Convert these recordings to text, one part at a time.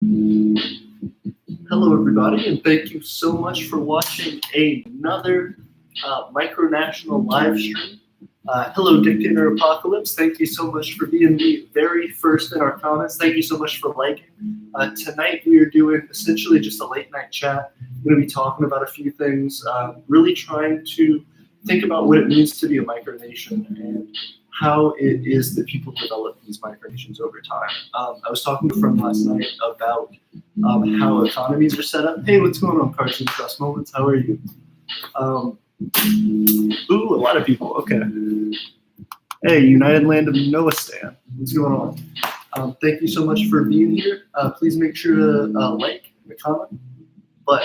Hello, everybody, and thank you so much for watching another Micronational live stream. Hello, Dictator Apocalypse. Thank you so much for being the very first in our comments. Thank you so much for liking. Tonight, we are doing essentially just a late night chat. We're going to be talking about a few things, really trying to think about what it means to be a micronation and how it is that people develop these micronations over time. I was talking to a friend last night about how economies are set up. Hey, what's going on, Cartoon Trust Moments? How are you? Ooh, a lot of people. Okay. Hey, United Land of Noah Stan. What's going on? Thank you so much for being here. Please make sure to like and comment. But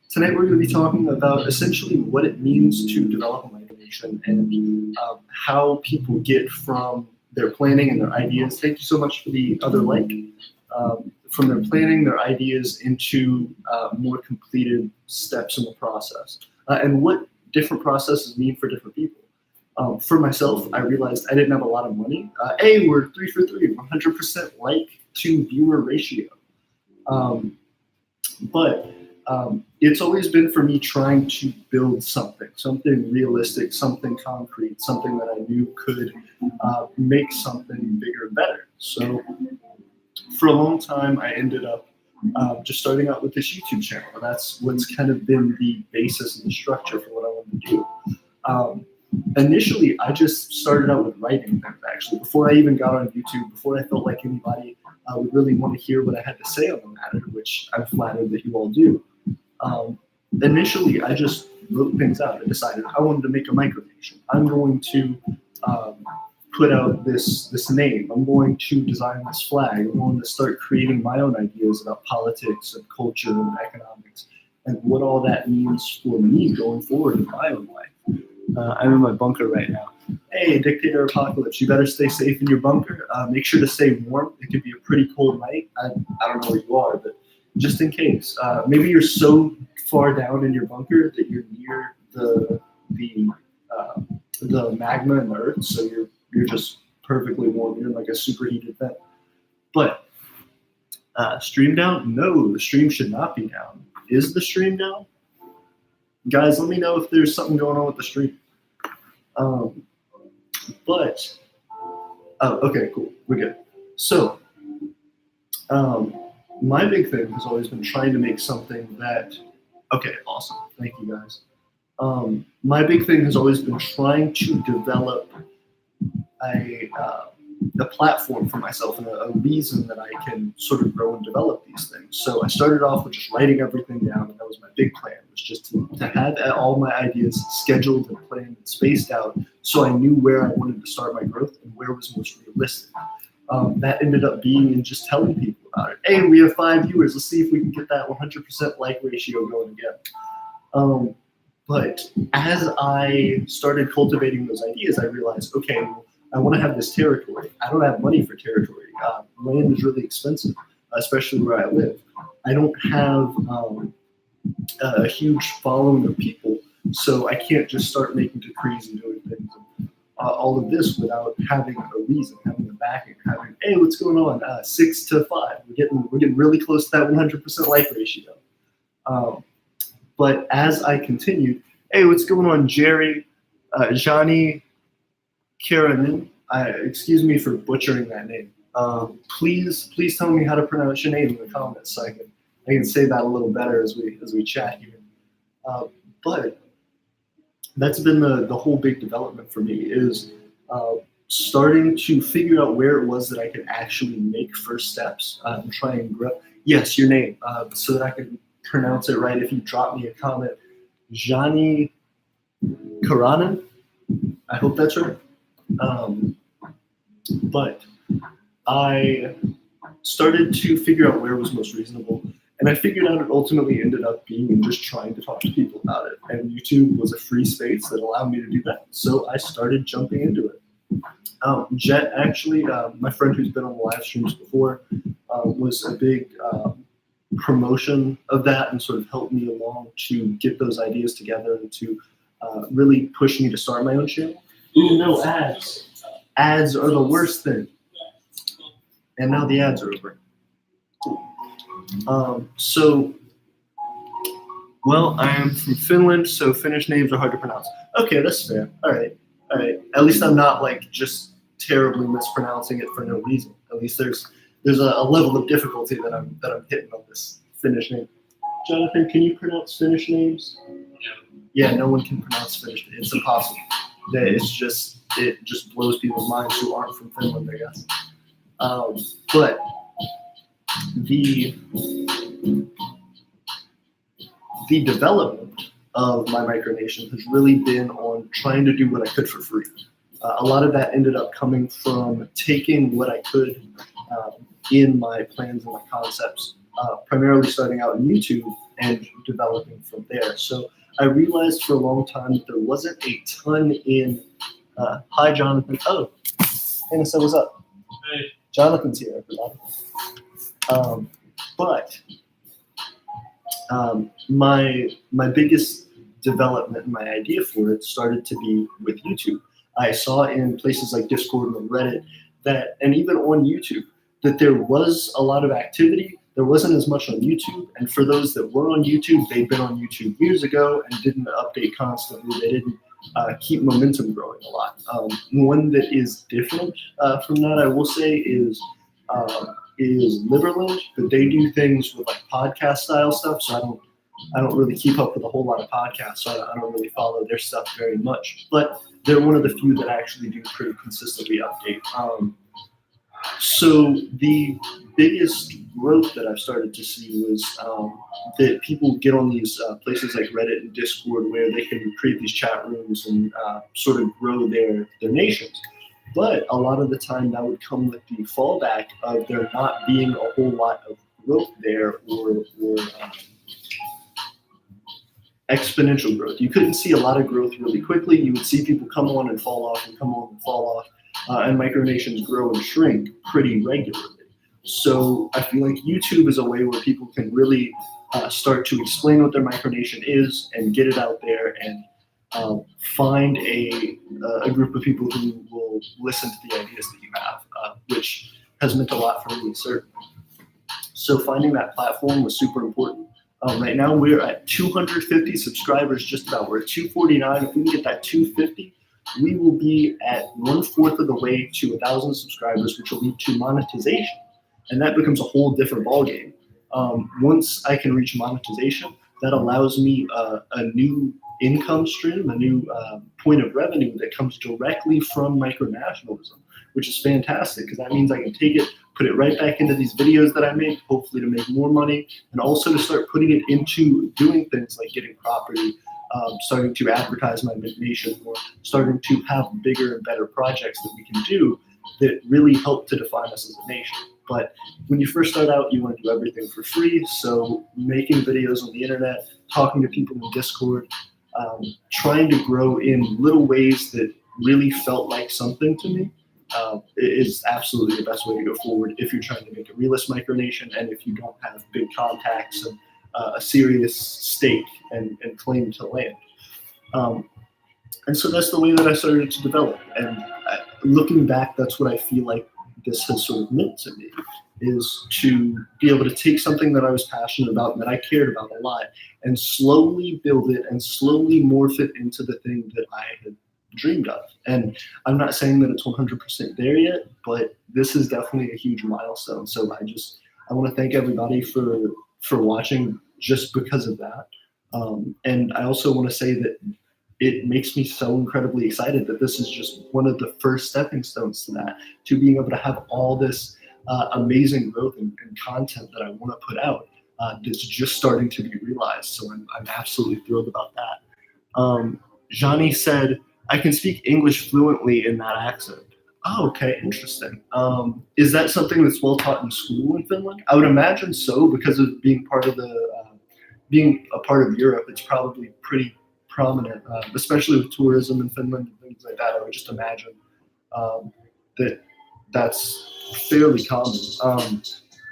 tonight we're going to be talking about essentially what it means to develop a micronation and how people get from their planning and their ideas. Thank you so much for the other like. From their planning, their ideas into more completed steps in the process. And what different processes mean for different people. For myself, I realized I didn't have a lot of money. Hey, we're 3 for 3, 100% like to viewer ratio. But it's always been for me trying to build something realistic, something concrete, something that I knew could make something bigger and better. So for a long time, I ended up just starting out with this YouTube channel. And that's what's kind of been the basis and the structure for what I want to do. Initially, I just started out with writing things, actually. Before I even got on YouTube, before I felt like anybody would really want to hear what I had to say on the matter, which I'm flattered that you all do. Initially, I just wrote things out. I decided I wanted to make a micronation. I'm going to put out this name. I'm going to design this flag. I'm going to start creating my own ideas about politics and culture and economics and what all that means for me going forward in my own life. I'm in my bunker right now. Hey, Dictator Apocalypse, you better stay safe in your bunker. Make sure to stay warm. It could be a pretty cold night. I don't know where you are, but just in case. Maybe you're so far down in your bunker that you're near the magma and the earth, so you're just perfectly warm. You're in like a superheated vent. But stream down? No, the stream should not be down. Is the stream down? Guys, let me know if there's something going on with the stream. Okay, cool. We're good. So, my big thing has always been trying to make something that, okay, awesome. Thank you, guys. My big thing has always been trying to develop a platform for myself and a reason that I can sort of grow and develop these things. So I started off with just writing everything down, and that was my big plan, was just to have all my ideas scheduled and planned and spaced out so I knew where I wanted to start my growth and where was most realistic. That ended up being in just telling people about it. Hey, we have 5 viewers. Let's see if we can get that 100% like ratio going again. But as I started cultivating those ideas, I realized, okay, well, I want to have this territory. I don't have money for territory. Land is really expensive, especially where I live. I don't have a huge following of people, so I can't just start making decrees and doing things. All of this without having a reason, having a backing, having, hey, what's going on? 6 to 5. We're getting really close to that 100% like ratio. But as I continued, hey, what's going on, Jerry, Johnny, Karen? Excuse me for butchering that name. Please tell me how to pronounce your name in the comments so I can say that a little better as we chat here. But that's been the whole big development for me, is starting to figure out where it was that I could actually make first steps and try and grow. Yes, your name, so that I can pronounce it right. If you drop me a comment, Johnny Karanen, I hope that's right. But I started to figure out where was most reasonable. And I figured out it ultimately ended up being in just trying to talk to people about it. And YouTube was a free space that allowed me to do that. So I started jumping into it. Jet, actually, my friend who's been on the live streams before, was a big promotion of that and sort of helped me along to get those ideas together and to really push me to start my own channel. Ooh, no ads. Ads are the worst thing. And now the ads are over. Cool. Well, I am from Finland, so Finnish names are hard to pronounce. Okay, that's fair. All right. At least I'm not like just terribly mispronouncing it for no reason. At least there's a level of difficulty that I'm hitting on this Finnish name. Jonathan, can you pronounce Finnish names? Yeah, no one can pronounce Finnish. It's impossible. It just blows people's minds who aren't from Finland, I guess. But the development of my Micronation has really been on trying to do what I could for free. A lot of that ended up coming from taking what I could in my plans and my concepts, primarily starting out in YouTube and developing from there. So I realized for a long time that there wasn't a ton in. Hi, Jonathan. Oh, Hannah said, what's up? Hey. Jonathan's here, everybody. But my biggest development and my idea for it started to be with YouTube. I saw in places like Discord and Reddit that, and even on YouTube, that there was a lot of activity. There wasn't as much on YouTube, and for those that were on YouTube, they'd been on YouTube years ago and didn't update constantly. They didn't keep momentum growing a lot. One that is different from that, I will say, is Liberland, but they do things with like podcast style stuff. So I don't really keep up with a whole lot of podcasts, so I don't really follow their stuff very much. But they're one of the few that actually do pretty consistently update. So the biggest growth that I've started to see was that people get on these places like Reddit and Discord where they can create these chat rooms and sort of grow their nations. But a lot of the time that would come with the fallback of there not being a whole lot of growth there or exponential growth. You couldn't see a lot of growth really quickly. You would see people come on and fall off and come on and fall off. And micronations grow and shrink pretty regularly. So I feel like YouTube is a way where people can really start to explain what their micronation is and get it out there and find a group of people who will listen to the ideas that you have, which has meant a lot for me, certainly. So finding that platform was super important. Right now we're at 250 subscribers, just about. We're at 249. If we can get that 250, we will be at 1/4 of the way to 1,000 subscribers, which will lead to monetization. And that becomes a whole different ballgame. Once I can reach monetization, that allows me a new income stream, a new point of revenue that comes directly from micronationalism, which is fantastic because that means I can take it, put it right back into these videos that I make, hopefully to make more money, and also to start putting it into doing things like getting property, starting to advertise my nation, or starting to have bigger and better projects that we can do that really help to define us as a nation. But when you first start out, you want to do everything for free. So making videos on the internet, talking to people in Discord, trying to grow in little ways that really felt like something to me is absolutely the best way to go forward if you're trying to make a realist micronation and if you don't have big contacts and a serious stake and claim to land. And so that's the way that I started to develop. And looking back, that's what I feel like this has sort of meant to me, is to be able to take something that I was passionate about and that I cared about a lot and slowly build it and slowly morph it into the thing that I had dreamed of. And I'm not saying that it's 100% there yet, but this is definitely a huge milestone. So I want to thank everybody for watching just because of that. And I also want to say that it makes me so incredibly excited that this is just one of the first stepping stones to that, to being able to have all this amazing growth and content that I want to put out that's just starting to be realized. So I'm absolutely thrilled about that. Johnny said, I can speak English fluently in that accent. Oh, okay, interesting. Is that something that's well taught in school in Finland? I would imagine so, because of being part of being a part of Europe. It's probably pretty prominent, especially with tourism in Finland and things like that. I would just imagine that that's fairly common.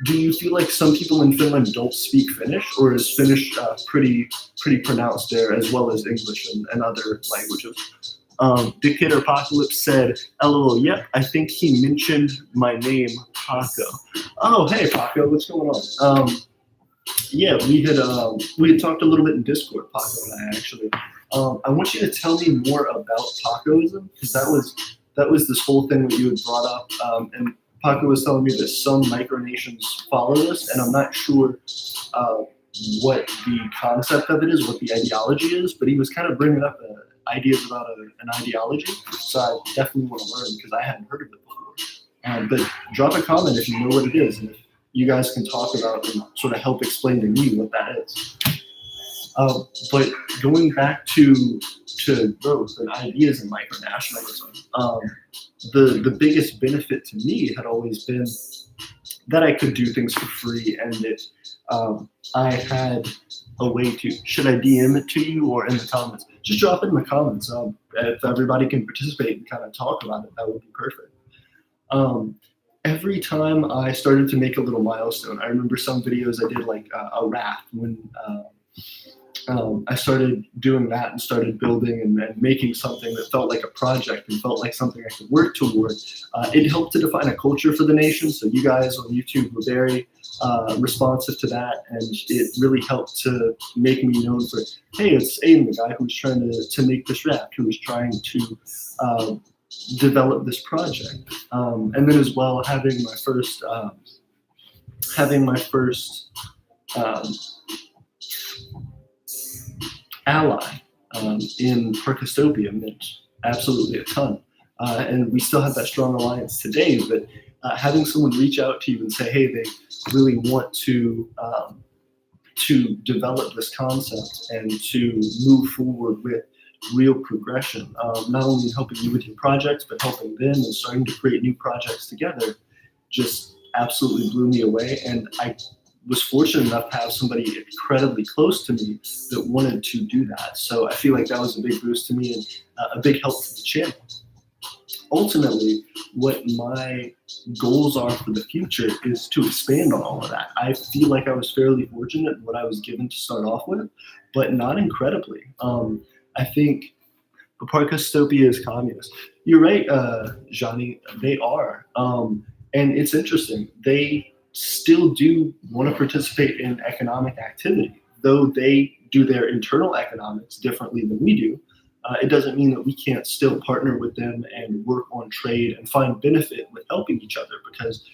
Do you feel like some people in Finland don't speak Finnish, or is Finnish pretty pronounced there, as well as English and other languages? Dictator Apocalypse said, LOL, yep, I think he mentioned my name, Paco. Oh, hey, Paco, what's going on? Yeah, we had talked a little bit in Discord, Paco and I actually. I want you to tell me more about Pacoism, because that was this whole thing that you had brought up, and Paco was telling me that some micronations follow this, and I'm not sure what the concept of it is, what the ideology is, but he was kind of bringing up ideas about an ideology, so I definitely want to learn because I hadn't heard of it before. But drop a comment if you know what it is, and if you guys can talk about and sort of help explain to me what that is. But going back to growth and ideas in micronationalism, the biggest benefit to me had always been that I could do things for free, and that I had a way to. Should I DM it to you or in the comments? Just drop it in the comments. If everybody can participate and kind of talk about it, that would be perfect. Every time I started to make a little milestone, I remember some videos I did like a raft when I started doing that and started building and making something that felt like a project and felt like something I could work toward. It helped to define a culture for the nation. So you guys on YouTube were very responsive to that, and it really helped to make me known for, hey, it's Aiden, the guy who's trying to make this raft, who was trying to develop this project. And then as well, having my first ally in Parkistopia meant absolutely a ton. And we still have that strong alliance today, but having someone reach out to you and say, hey, they really want to develop this concept and to move forward with real progression, not only in helping you with your projects, but helping them and starting to create new projects together, just absolutely blew me away. And I was fortunate enough to have somebody incredibly close to me that wanted to do that. So I feel like that was a big boost to me and a big help to the channel. Ultimately, what my goals are for the future is to expand on all of that. I feel like I was fairly fortunate in what I was given to start off with, but not incredibly. I think Parkistopia is communist. You're right, Johnny, they are. And it's interesting. They still do want to participate in economic activity, though they do their internal economics differently than we do. It doesn't mean that we can't still partner with them and work on trade and find benefit with helping each other, because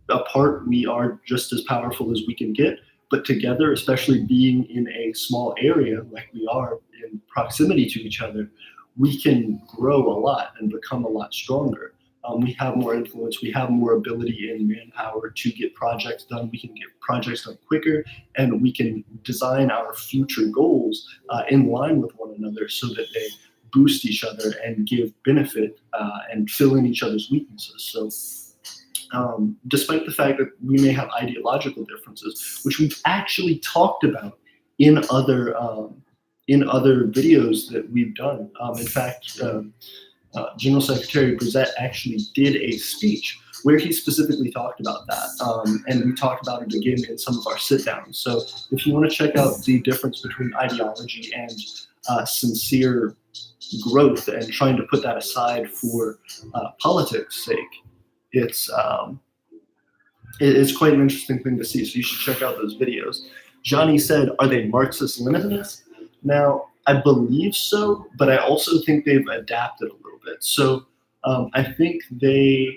apart we are just as powerful as we can get, but together, especially being in a small area like we are in proximity to each other, we can grow a lot and become a lot stronger. We have more influence, we have more ability and manpower to get projects done. We can get projects done quicker, and we can design our future goals in line with one another so that they boost each other and give benefit and fill in each other's weaknesses. So despite the fact that we may have ideological differences, which we've actually talked about in other videos that we've done. In fact, General Secretary Brissett actually did a speech where he specifically talked about that, and we talked about it again in some of our sit-downs. So if you want to check out the difference between ideology and sincere growth and trying to put that aside for politics' sake, it's quite an interesting thing to see. So you should check out those videos. Johnny said, are they Marxist-Leninists? Now, I believe so, but I also think they've adapted a little bit. So I think they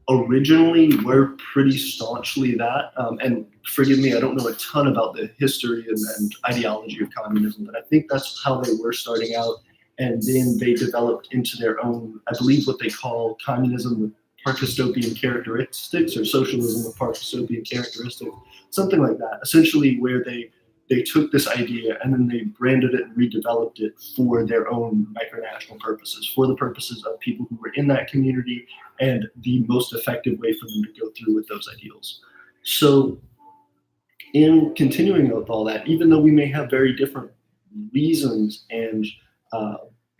originally were pretty staunchly that. And forgive me, I don't know a ton about the history and ideology of communism, but I think that's how they were starting out. And then they developed into their own, I believe what they call communism with Parkistopian characteristics, or socialism with Parkistopian characteristics, something like that. Essentially where they took this idea and then they branded it and redeveloped it for their own micronational purposes, for the purposes of people who were in that community and the most effective way for them to go through with those ideals. So in continuing with all that, even though we may have very different reasons and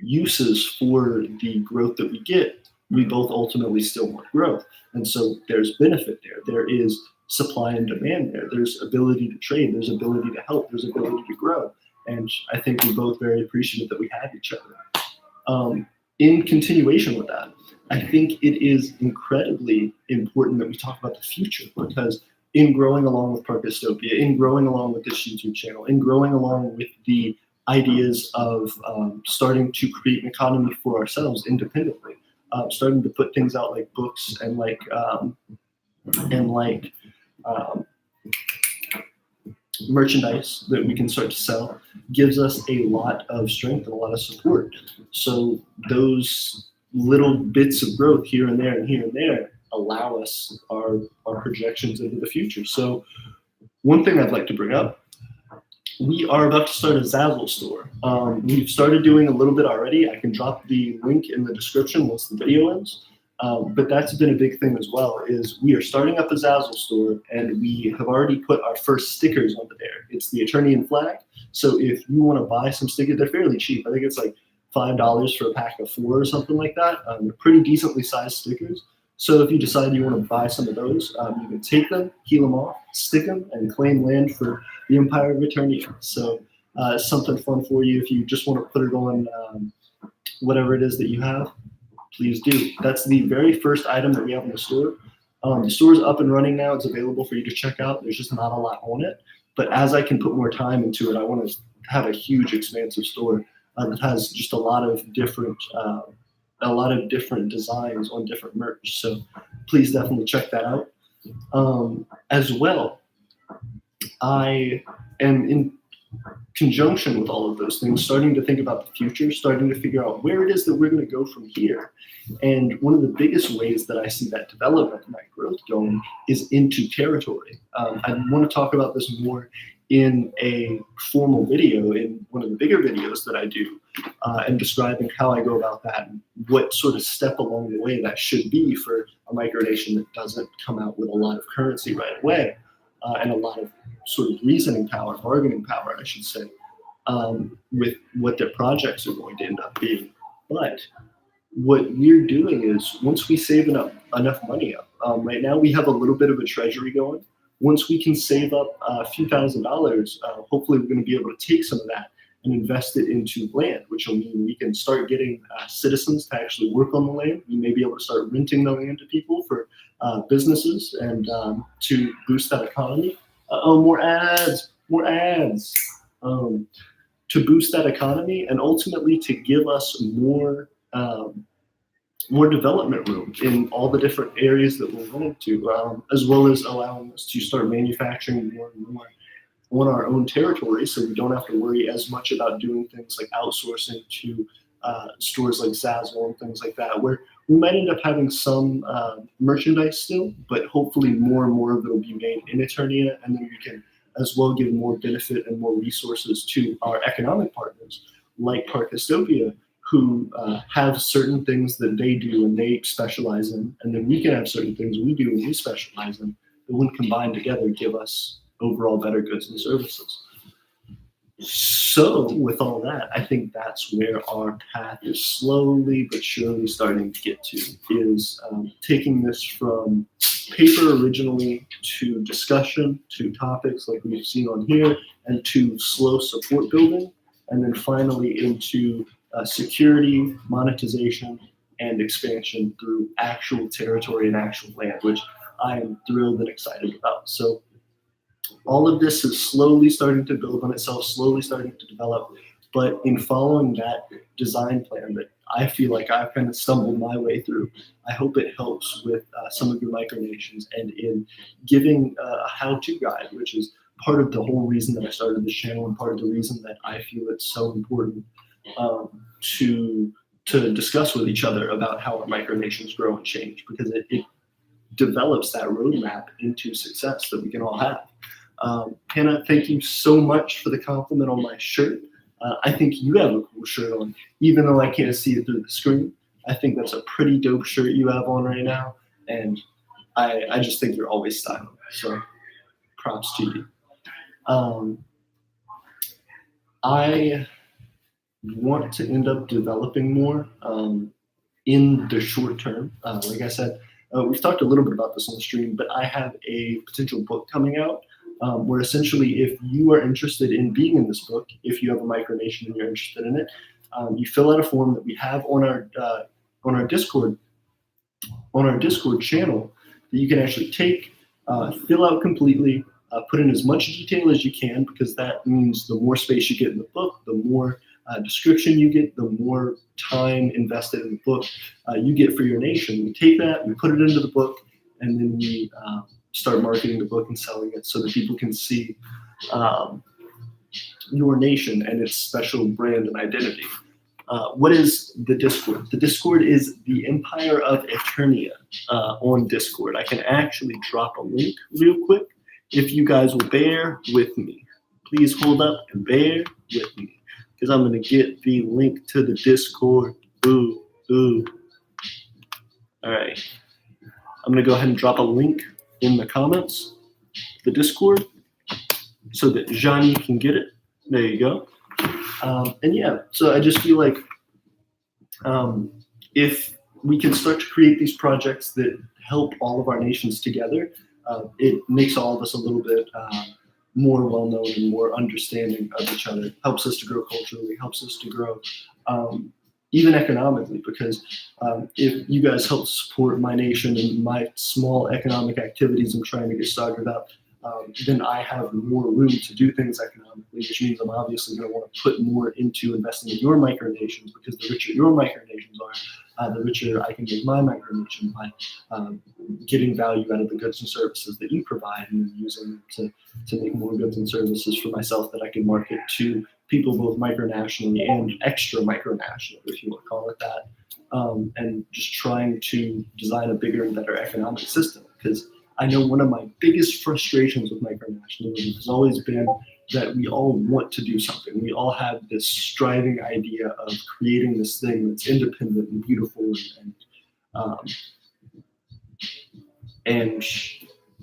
uses for the growth that we get, we both ultimately still want growth. And so there's benefit there. There is supply and demand there. There's ability to trade. There's ability to help. There's ability to grow. And I think we're both very appreciative that we have each other. In continuation with that, I think it is incredibly important that we talk about the future, because in growing along with Parkistopia, in growing along with this YouTube channel, in growing along with the ideas of starting to create an economy for ourselves independently, starting to put things out like books and like merchandise that we can start to sell, gives us a lot of strength and a lot of support. So those little bits of growth here and there and here and there allow us our projections into the future. So one thing I'd like to bring up, we are about to start a Zazzle store. We've started doing a little bit already. I can drop the link in the description once the video ends. But that's been a big thing as well, is we are starting up a Zazzle store, and we have already put our first stickers onto there. It's the Aeternian flag. So if you want to buy some stickers, they're fairly cheap. I think it's like $5 for a pack of 4 or something like that. They're pretty decently sized stickers. So if you decide you want to buy some of those, you can take them, peel them off, stick them, and claim land for the Empire of Aeternia. So something fun for you if you just want to put it on whatever it is that you have. Please do. That's the very first item that we have in the store. The store is up and running now. It's available for you to check out. There's just not a lot on it. But as I can put more time into it, I want to have a huge, expansive store that has just a lot of different designs on different merch. So please definitely check that out. As well, I am in conjunction with all of those things, starting to think about the future, starting to figure out where it is that we're going to go from here. And one of the biggest ways that I see that development and that growth going is into territory. I want to talk about this more in a formal video, in one of the bigger videos that I do, and describing how I go about that and what sort of step along the way that should be for a micronation that doesn't come out with a lot of currency right away. And a lot of sort of reasoning power, bargaining power, I should say, with what their projects are going to end up being. But what we're doing is, once we save enough money up, right now we have a little bit of a treasury going. Once we can save up a few $1,000s, hopefully we're going to be able to take some of that and invest it into land, which will mean we can start getting citizens to actually work on the land. We may be able to start renting the land to people for businesses and to boost that economy. More ads. To boost that economy and ultimately to give us more development room in all the different areas that we're going to, as well as allowing us to start manufacturing more and more on our own territory, so we don't have to worry as much about doing things like outsourcing to stores like Zazzle and things like that, where we might end up having some merchandise still, but hopefully more and more of it will be made in Aeternia, and then we can as well give more benefit and more resources to our economic partners like Parkistopia, who have certain things that they do and they specialize in, and then we can have certain things we do and we specialize in, that when combined together give us overall better goods and services. So with all that, I think that's where our path is slowly but surely starting to get to, is taking this from paper originally to discussion, to topics like we've seen on here, and to slow support building, and then finally into security, monetization, and expansion through actual territory and actual land, which I am thrilled and excited about. So all of this is slowly starting to build on itself, slowly starting to develop. But in following that design plan that I feel like I've kind of stumbled my way through, I hope it helps with some of your micronations and in giving a how-to guide, which is part of the whole reason that I started this channel and part of the reason that I feel it's so important to discuss with each other about how our micronations grow and change, because it develops that roadmap into success that we can all have. Hannah, thank you so much for the compliment on my shirt. I think you have a cool shirt on, even though I can't see it through the screen. I think that's a pretty dope shirt you have on right now, and I just think you're always styling. So props to you. I want to end up developing more in the short term. Like I said, we've talked a little bit about this on the stream, but I have a potential book coming out where essentially, if you are interested in being in this book, if you have a micronation and you're interested in it, you fill out a form that we have on our Discord channel that you can actually take. fill out completely. Put in as much detail as you can, because that means the more space you get in the book, the more description you get, the more time invested in the book you get for your nation. We take that, we put it into the book, and then we start marketing the book and selling it so that people can see your nation and its special brand and identity. What is the Discord? The Discord is the Empire of Aeternia on Discord. I can actually drop a link real quick if you guys will bear with me. Please hold up and bear with me, because I'm going to get the link to the Discord. Ooh. All right. I'm going to go ahead and drop a link in the comments, the Discord, so that Johnny can get it. There you go. And yeah, so I just feel like if we can start to create these projects that help all of our nations together, it makes all of us a little bit more well-known and more understanding of each other. Helps us to grow culturally, helps us to grow even economically, because if you guys help support my nation and my small economic activities I'm trying to get started up, then I have more room to do things economically, which means I'm obviously going to want to put more into investing in your micronations, because the richer your micronations are, the richer I can make my micronation by getting value out of the goods and services that you provide, and using them to make more goods and services for myself that I can market to people both micronationally and extra micronationally, if you want to call it that, and just trying to design a bigger and better economic system. Because I know one of my biggest frustrations with micronationalism has always been that we all want to do something. We all have this striving idea of creating this thing that's independent and beautiful and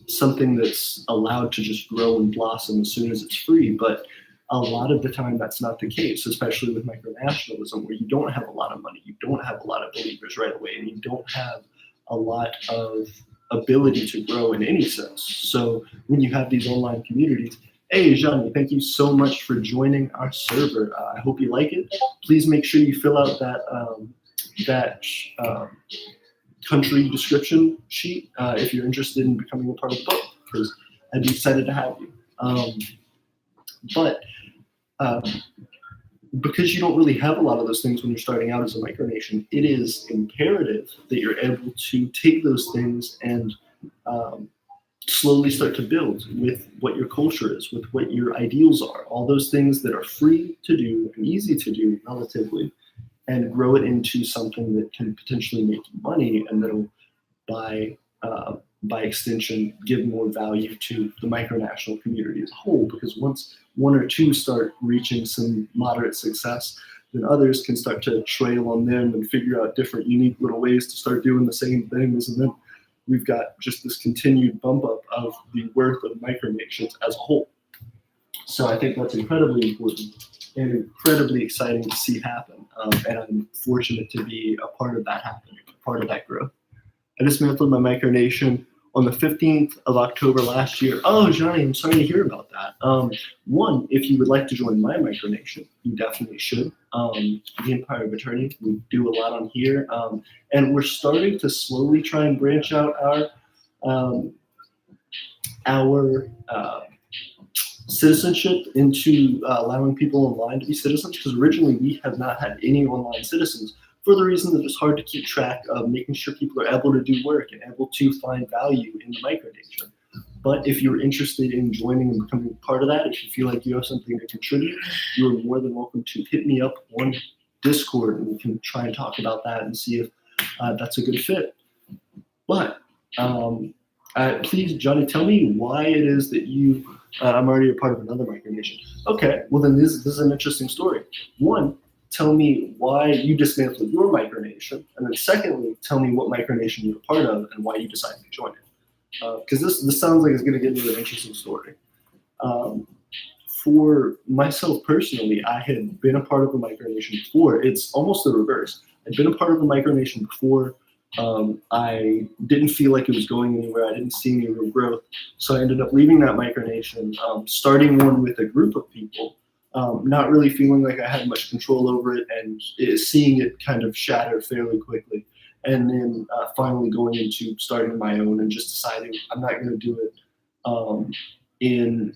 something that's allowed to just grow and blossom as soon as it's free. But a lot of the time that's not the case, especially with micronationalism, where you don't have a lot of money, you don't have a lot of believers right away, and you don't have a lot of ability to grow in any sense. So when you have these online communities, hey, Johnny, thank you so much for joining our server. I hope you like it. Please make sure you fill out that country description sheet if you're interested in becoming a part of the book, because I'd be excited to have you. But because you don't really have a lot of those things when you're starting out as a micronation, it is imperative that you're able to take those things and slowly start to build with what your culture is, with what your ideals are, all those things that are free to do and easy to do relatively, and grow it into something that can potentially make you money, and that'll by extension give more value to the micronational community as a whole. Because once one or two start reaching some moderate success, then others can start to trail on them and figure out different unique little ways to start doing the same things, and then we've got just this continued bump up of the worth of micronations as a whole. So I think that's incredibly important and incredibly exciting to see happen, and I'm fortunate to be a part of that happening, a part of that growth. I dismantled my micronation on the 15th of October last year. Oh, Johnny, I'm sorry to hear about that. One, if you would like to join my micronation, you definitely should. The Empire of Aeternia, we do a lot on here. And we're starting to slowly try and branch out our citizenship into allowing people online to be citizens, because originally we have not had any online citizens, for the reason that it's hard to keep track of making sure people are able to do work and able to find value in the micronation. But if you're interested in joining and becoming part of that, if you feel like you have something to contribute, you are more than welcome to hit me up on Discord, and we can try and talk about that and see if that's a good fit. But please, Johnny, tell me why it is that you, I'm already a part of another micronation. Okay, well then this is an interesting story. One, tell me why you dismantled your micronation, and then secondly, tell me what micronation you're a part of and why you decided to join it. Because this sounds like it's going to get into an interesting story. For myself personally, I had been a part of a micronation before. It's almost the reverse. I'd been a part of a micronation before. I didn't feel like it was going anywhere. I didn't see any real growth. So I ended up leaving that micronation, starting one with a group of people, not really feeling like I had much control over it, and seeing it kind of shatter fairly quickly. and then finally going into starting my own and just deciding I'm not going to do it in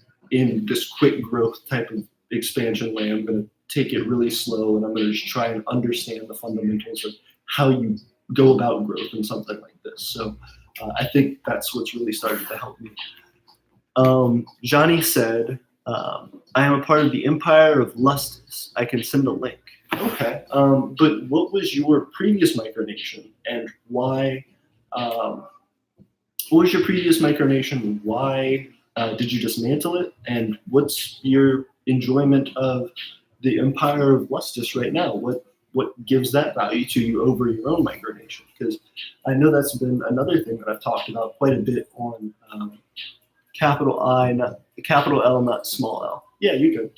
this quick growth type of expansion way. I'm going to take it really slow, and I'm going to just try and understand the fundamentals of how you go about growth in something like this. So I think that's what's really started to help me. Johnny said, I am a part of the Empire of Lustus. I can send a link. Okay. But what was your previous micronation, and why? What was your previous micronation? Why did you dismantle it? And what's your enjoyment of the Empire of Lustus right now? What gives that value to you over your own micronation? Because I know that's been another thing that I've talked about quite a bit on capital L, not small l. Yeah, you could.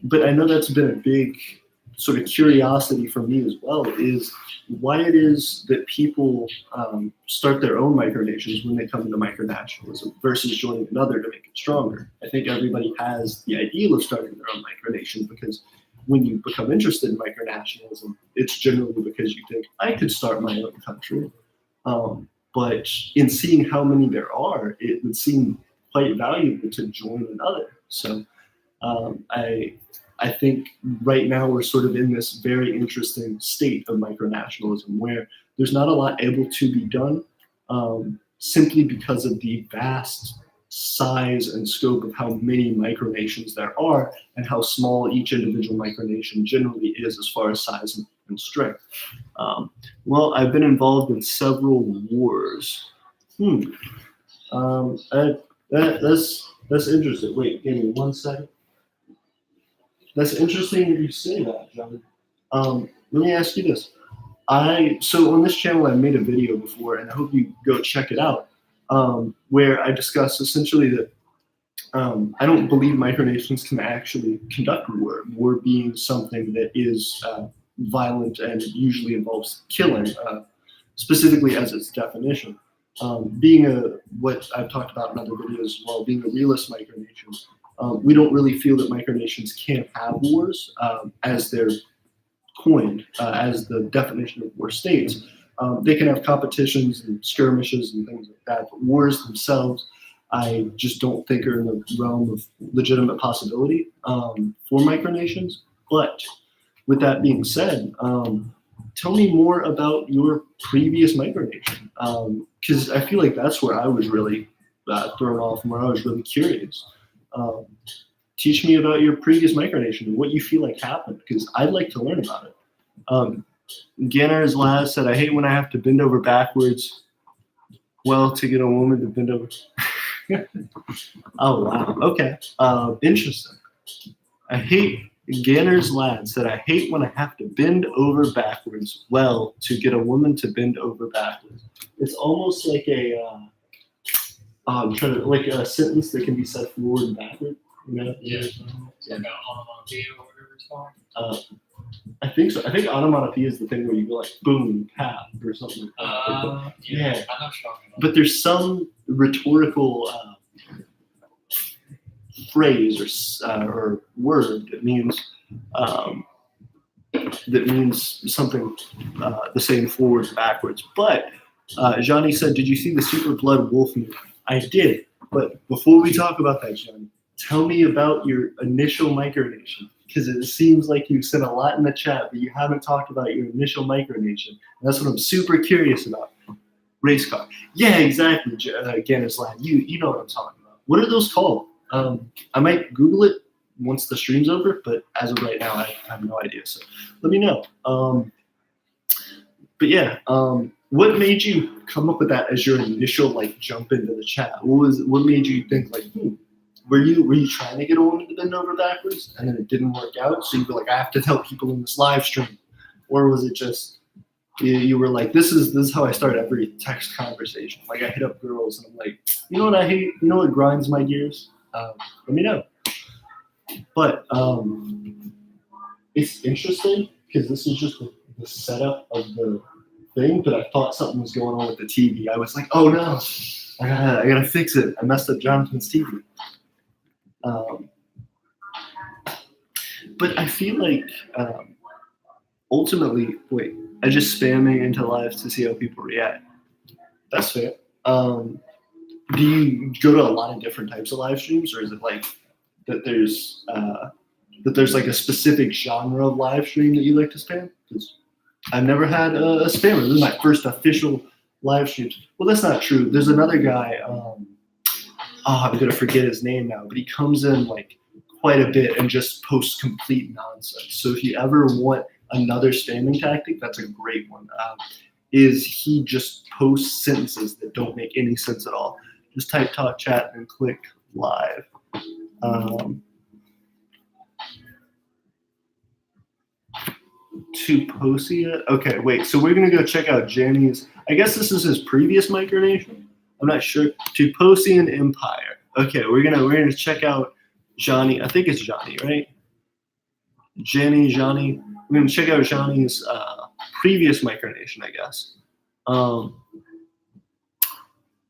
But I know that's been a big sort of curiosity for me as well, is why it is that people start their own micronations when they come into micronationalism versus joining another to make it stronger. I think everybody has the ideal of starting their own micronation, because when you become interested in micronationalism, it's generally because you think, I could start my own country. But in seeing how many there are, it would seem quite valuable to join another. So I think right now we're sort of in this very interesting state of micronationalism where there's not a lot able to be done simply because of the vast size and scope of how many micronations there are and how small each individual micronation generally is as far as size and strength. Well, I've been involved in several wars. That's interesting. Wait, give me 1 second. That's interesting that you say that, John. Let me ask you this. So on this channel, I made a video before, and I hope you go check it out, where I discuss essentially that I don't believe micronations can actually conduct war. War being something that is violent and usually involves killing, specifically as its definition. Being what I've talked about in other videos as well, being a realist micronation, we don't really feel that micronations can have wars as they're coined, as the definition of war states. They can have competitions and skirmishes and things like that, but wars themselves, I just don't think are in the realm of legitimate possibility for micronations. But with that being said, tell me more about your previous micronation, because I feel like that's where I was really thrown off and where I was really curious. Teach me about your previous micronation and what you feel like happened, because I'd like to learn about it. Ganner's Laz said, I hate when I have to bend over backwards, well, to get a woman to bend over. Oh, wow. Okay. Interesting. Ganner's Lad said, I hate when I have to bend over backwards, well, to get a woman to bend over backwards. It's almost like I'm trying to, like a sentence that can be said forward and backward. You know? Yeah. Like onomatopoeia or whatever it's called. I think so. I think onomatopoeia is the thing where you go like boom, pat, or something. Yeah. I know what you're talking about. But there's some rhetorical phrase or word that means something the same forward and backwards. But Johnny said, did you see the Super Blood Wolf movie? I did. But before we talk about that, Johnny, tell me about your initial micronation, because it seems like you said a lot in the chat, but you haven't talked about your initial micronation. And that's what I'm super curious about. Race car. Yeah, exactly. Again, it's like you know what I'm talking about. What are those called? I might Google it once the stream's over, but as of right now, I have no idea. So let me know. But yeah, what made you come up with that as your initial like jump into the chat? What made you think like, were you trying to get a woman to bend over backwards and then it didn't work out? So you were like, I have to tell people in this live stream, or was it just you were like, this is how I start every text conversation? Like I hit up girls and I'm like, you know what I hate? You know what grinds my gears? Let me know. But it's interesting because this is just the setup of the thing, but I thought something was going on with the TV. I was like, oh no, I gotta fix it. I messed up Jonathan's TV. But I feel like ultimately, wait, I just spamming into lives to see how people react. That's fair. Do you go to a lot of different types of live streams, or is it like that there's like a specific genre of live stream that you like to spam? Because I've never had a spammer. This is my first official live stream. Well, that's not true. There's another guy. I'm gonna forget his name now, but he comes in like quite a bit and just posts complete nonsense. So if you ever want another spamming tactic, that's a great one. Is he just posts sentences that don't make any sense at all? Just type talk chat and click live. Tuposia. Okay, wait. So we're gonna go check out Jenny's. I guess this is his previous Micronation. I'm not sure. Tuposian Empire. Okay, we're gonna check out Johnny. I think it's Johnny, right? Johnny. We're gonna check out Johnny's previous Micronation, I guess.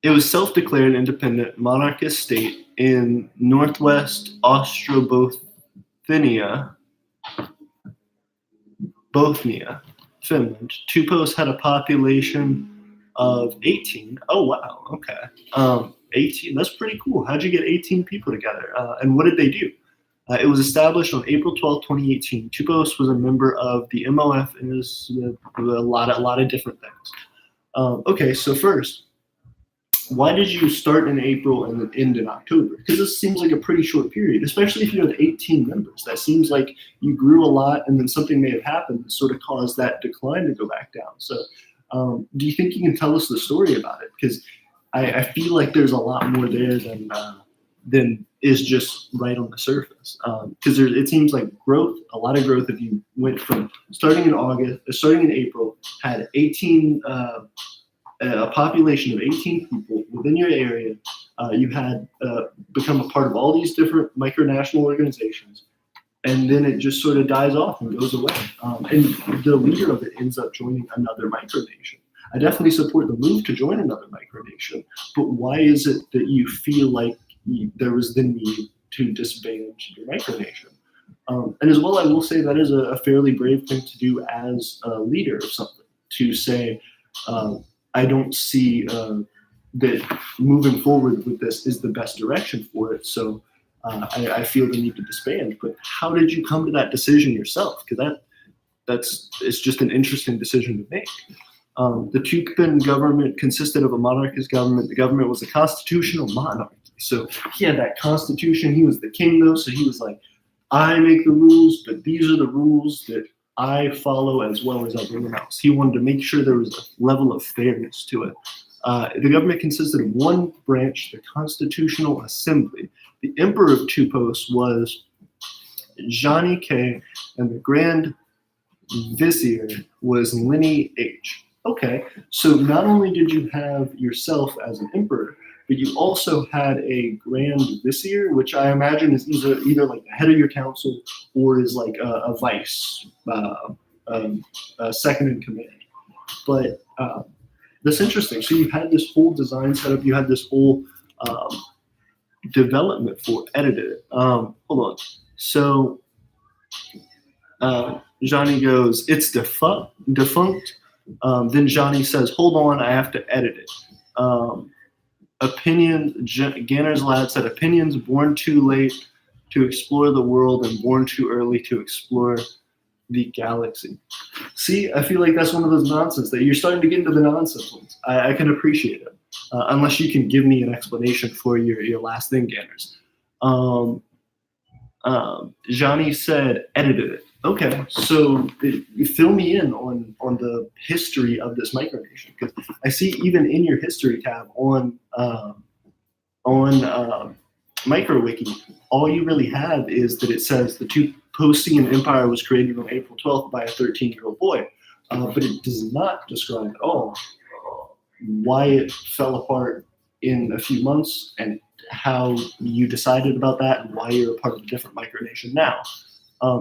It was self-declared independent monarchist state in northwest Ostrobothnia, Finland. Tupos had a population of 18. Oh, wow. Okay. 18. That's pretty cool. How'd you get 18 people together? And what did they do? It was established on April 12, 2018. Tupos was a member of the MOF and is a lot of different things. Okay, so first, why did you start in April and then end in October? Because this seems like a pretty short period, especially if you had 18 members. That seems like you grew a lot and then something may have happened that sort of caused that decline to go back down. So do you think you can tell us the story about it? Because I feel like there's a lot more there than is just right on the surface. Because it seems like growth, a lot of growth if you went from starting in April, had 18 a population of 18 people within your area. You had become a part of all these different micronational organizations, and then it just sort of dies off and goes away. And the leader of it ends up joining another micronation. I definitely support the move to join another micronation, but why is it that you feel like there was the need to disband your micronation? And as well, I will say that is a fairly brave thing to do as a leader of something, to say, I don't see that moving forward with this is the best direction for it. So I feel the need to disband. But how did you come to that decision yourself? Because it's just an interesting decision to make. The Tupan government consisted of a monarchist government. The government was a constitutional monarchy. So he had that constitution. He was the king, though. So he was like, I make the rules, but these are the rules that I follow as well as everyone else. He wanted to make sure there was a level of fairness to it. The government consisted of one branch, the Constitutional Assembly. The Emperor of Tupos was Johnny K, and the Grand Vizier was Lenny H. Okay, so not only did you have yourself as an emperor, but you also had a Grand Vizier, which I imagine is either like the head of your council or is like a vice, second in command. But that's interesting. So you had this whole design set up. You had this whole development for edited. Hold on. So Johnny goes, it's defunct. Then Johnny says, hold on, I have to edit it. Ganner's lad said, opinions born too late to explore the world and born too early to explore the galaxy. See, I feel like that's one of those nonsense that you're starting to get into the nonsense ones. I can appreciate it, unless you can give me an explanation for your last thing, Ganners. Johnny said, edited it. Okay, so you fill me in on the history of this micronation, because I see even in your history tab on MicroWiki, all you really have is that it says the Tuposian Empire was created on April 12th by a 13-year-old boy, but it does not describe at all why it fell apart in a few months and how you decided about that and why you're a part of a different micronation now.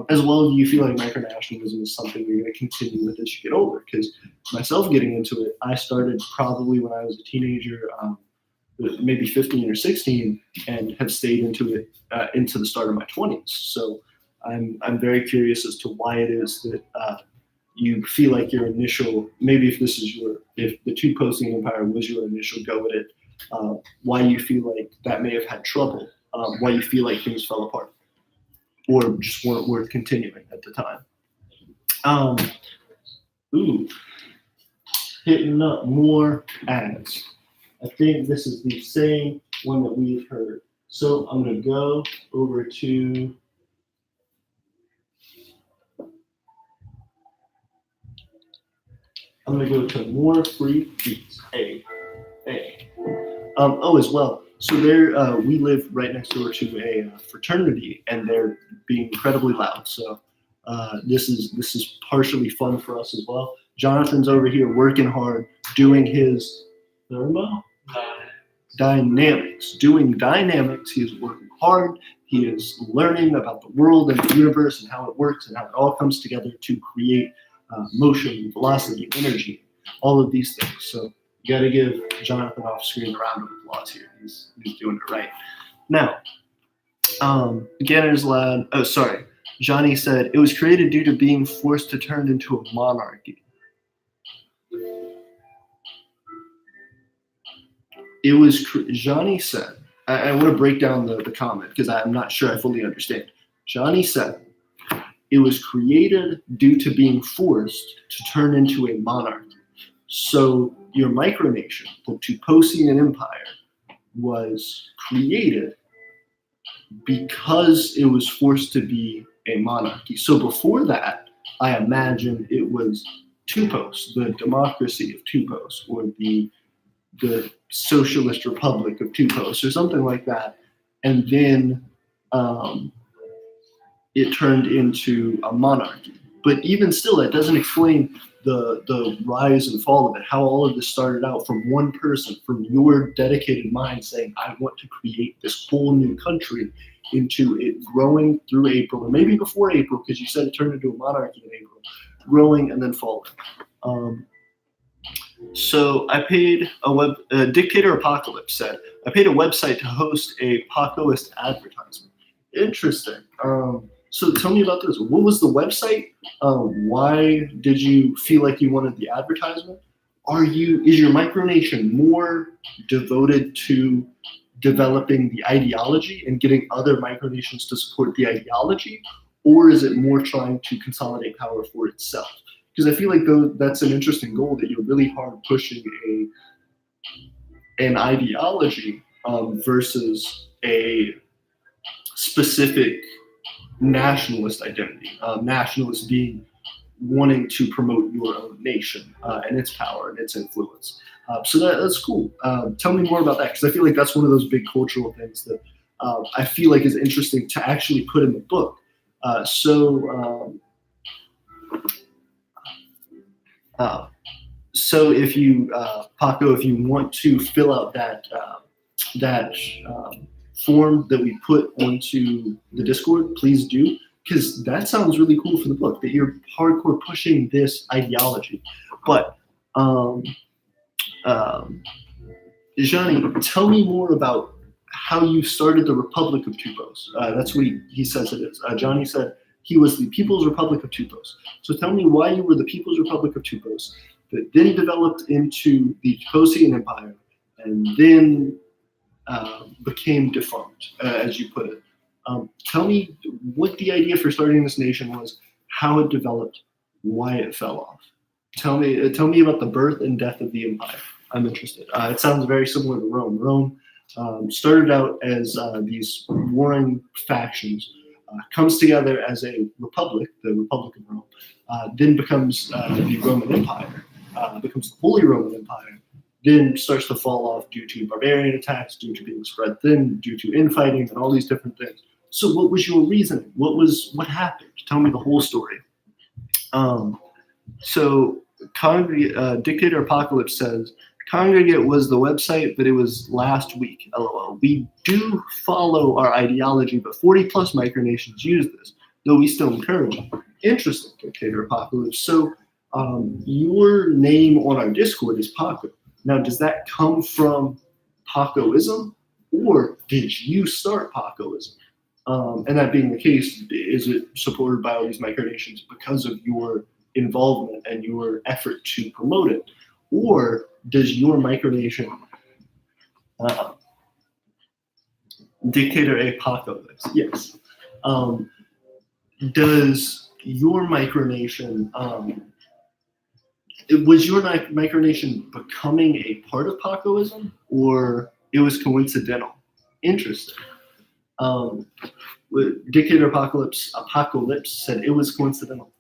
As well, do you feel like micronationalism is something you're going to continue with as you get older? Because myself getting into it, I started probably when I was a teenager, maybe 15 or 16, and have stayed into it into the start of my 20s. So I'm very curious as to why it is that you feel like your initial, maybe if the two posting empire was your initial go at it, why you feel like that may have had trouble, why you feel like things fell apart or just weren't worth continuing at the time. Hitting up more ads. I think this is the same one that we've heard. So I'm going to go over to more free feeds. As well. So there, we live right next door to a fraternity, and they're being incredibly loud. So this is partially fun for us as well. Jonathan's over here working hard, doing his dynamics. Doing dynamics. He is working hard. He is learning about the world and the universe and how it works and how it all comes together to create motion, velocity, energy, all of these things. So you got to give Jonathan off screen a round of applause here. He's doing it right. Now, Ganner's Lad. Oh, sorry. Johnny said it was created due to being forced to turn into a monarchy. It was, Johnny said, I want to break down the comment because I'm not sure I fully understand. Johnny said it was created due to being forced to turn into a monarchy. So your micronation, the Tuposian Empire, was created because it was forced to be a monarchy. So before that, I imagine it was Tupos, the democracy of Tupos, or the Socialist Republic of Tupos, or something like that. And then it turned into a monarchy. But even still, that doesn't explain the rise and fall of it, how all of this started out from one person, from your dedicated mind saying, I want to create this whole new country, into it growing through April, or maybe before April, because you said it turned into a monarchy in April, growing and then falling. So I paid Dictator Apocalypse said, I paid a website to host a Pacoist advertisement. Interesting. So tell me about this. What was the website? Why did you feel like you wanted the advertisement? Is your micronation more devoted to developing the ideology and getting other micronations to support the ideology, or is it more trying to consolidate power for itself? Because I feel like that's an interesting goal, that you're really hard pushing an ideology versus a specific nationalist identity. Nationalist being wanting to promote your own nation and its power and its influence. So that's cool. Tell me more about that, because I feel like that's one of those big cultural things that I feel like is interesting to actually put in the book. So if you, Paco, if you want to fill out that form that we put onto the Discord, please do, because that sounds really cool for the book, that you're hardcore pushing this ideology. But Johnny, tell me more about how you started the Republic of Tupos. That's what he says it is. Johnny said he was the People's Republic of Tupos. So tell me why you were the People's Republic of Tupos, that then developed into the Tuposian Empire, and then became defunct, as you put it. Tell me what the idea for starting this nation was, how it developed, why it fell off. Tell me about the birth and death of the empire. I'm interested. It sounds very similar to Rome. Rome started out as these warring factions, comes together as a republic, the Republic of Rome, then becomes the Roman Empire, becomes the Holy Roman Empire, then starts to fall off due to barbarian attacks, due to being spread thin, due to infighting, and all these different things. So what was your reasoning? What happened? Tell me the whole story. Dictator Apocalypse says, Congregate was the website, but it was last week, LOL. We do follow our ideology, but 40 plus micronations use this, though we still encourage it. Interesting, Dictator Apocalypse. So your name on our Discord is Paco. Now, does that come from Pacoism, or did you start Pacoism? And that being the case, is it supported by all these micronations because of your involvement and your effort to promote it? Or does your micronation, Dictator Apocalypse, yes. Does your micronation, was your micronation becoming a part of Populism, or it was coincidental? Interesting. Dictator Apocalypse said it was coincidental,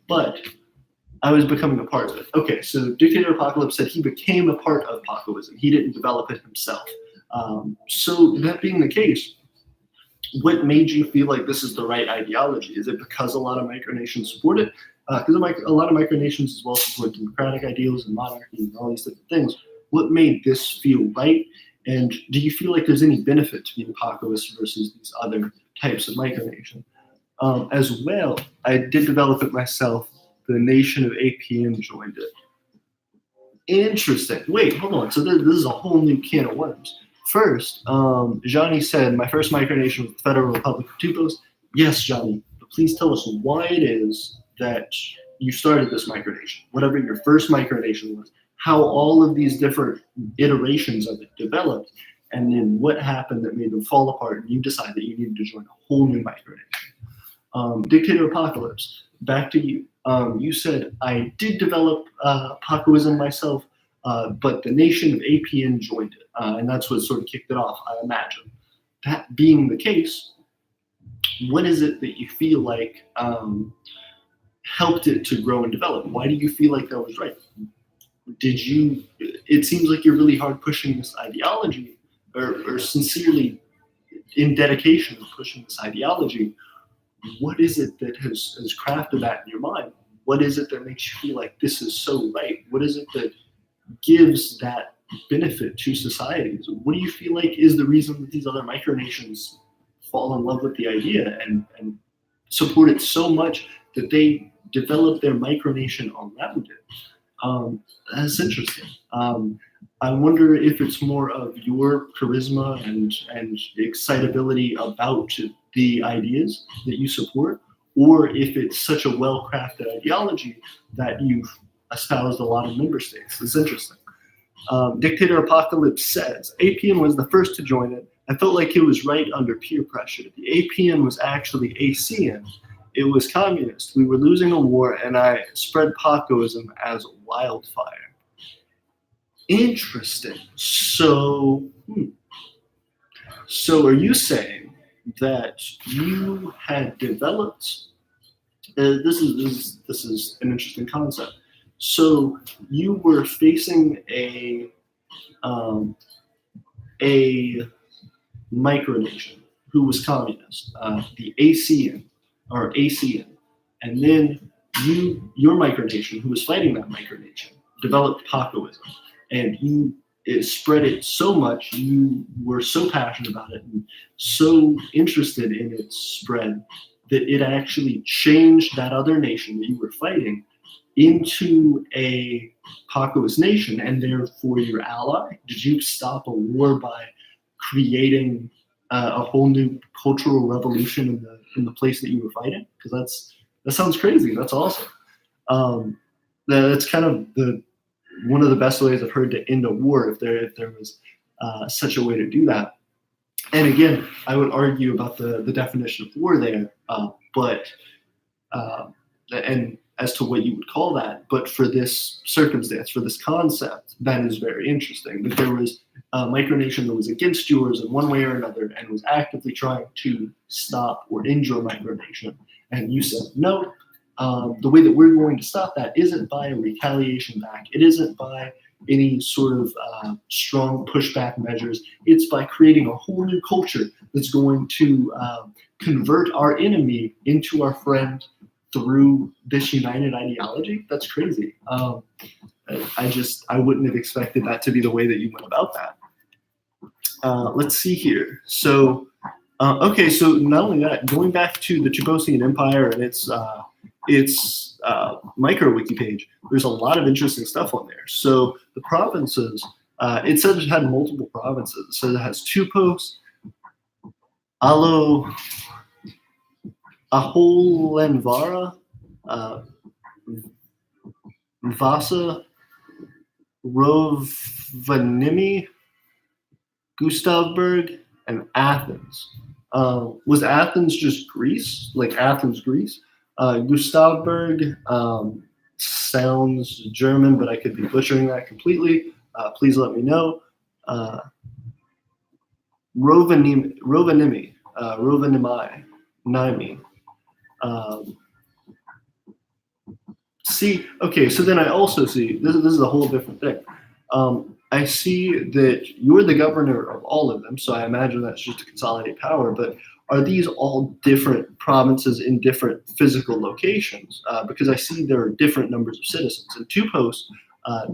but I was becoming a part of it. Okay, so Dictator Apocalypse said he became a part of Populism. He didn't develop it himself. So that being the case, what made you feel like this is the right ideology? Is it because a lot of micronations support it? Because a lot of micronations as well support democratic ideals and monarchy and all these different things. What made this feel right? And do you feel like there's any benefit to being populist versus these other types of micronation? As well, I did develop it myself. The nation of APN joined it. Interesting. Wait, hold on. So this is a whole new can of worms. First, Johnny said, my first micronation was the Federal Republic of Tupos. Yes, Johnny, but please tell us why it is that you started this micronation, whatever your first micronation was, how all of these different iterations of it developed, and then what happened that made them fall apart and you decided that you needed to join a whole new micronation. Dictator Apocalypse, back to you. You said, I did develop Populism myself, but the nation of APN joined it, and that's what sort of kicked it off, I imagine. That being the case, what is it that you feel like helped it to grow and develop? Why do you feel like that was right? It seems like you're really hard pushing this ideology, or sincerely in dedication of pushing this ideology. What is it that has crafted that in your mind? What is it that makes you feel like this is so right? What is it that gives that benefit to societies? What do you feel like is the reason that these other micronations fall in love with the idea and support it so much that they develop their micronation around it? That's interesting. I wonder if it's more of your charisma and excitability about the ideas that you support, or if it's such a well-crafted ideology that you've espoused a lot of member states. It's interesting. Dictator Apocalypse says, APN was the first to join it. I felt like it was right under peer pressure. The APN was actually ACN. It was communist. We were losing a war, and I spread Pacoism as wildfire. Interesting. So are you saying that you had developed? This is an interesting concept. So you were facing a micronation who was communist, the ACN or ACN, and then your micronation who was fighting that micronation developed Pacoism, and it spread it so much, you were so passionate about it and so interested in its spread that it actually changed that other nation that you were fighting into a Pacoist nation, and therefore your ally? Did you stop a war by creating a whole new cultural revolution in the place that you were fighting? Because that sounds crazy. That's awesome. That's kind of one of the best ways I've heard to end a war, if there was such a way to do that. And again, I would argue about the definition of war there, and as to what you would call that. But for this circumstance, for this concept, that is very interesting. That there was a micronation that was against yours in one way or another and was actively trying to stop or injure micronation. And you said, no, the way that we're going to stop that isn't by a retaliation back. It isn't by any sort of strong pushback measures. It's by creating a whole new culture that's going to convert our enemy into our friend through this united ideology. That's crazy. I wouldn't have expected that to be the way that you went about that. Let's see here. So, okay, so not only that, going back to the Tuposian Empire and its micro wiki page, there's a lot of interesting stuff on there. So the provinces, it says it had multiple provinces. It says it has Tupos, Aholenvara, Vasa, Rovaniemi, Gustavberg, and Athens. Was Athens just Greece, like Athens, Greece? Gustavberg sounds German, but I could be butchering that completely. Please let me know. Rovaniemi, Naimi. See, okay, so then I also see, this is a whole different thing. I see that you're the governor of all of them, so I imagine that's just to consolidate power, but are these all different provinces in different physical locations? Because I see there are different numbers of citizens. In Tupos,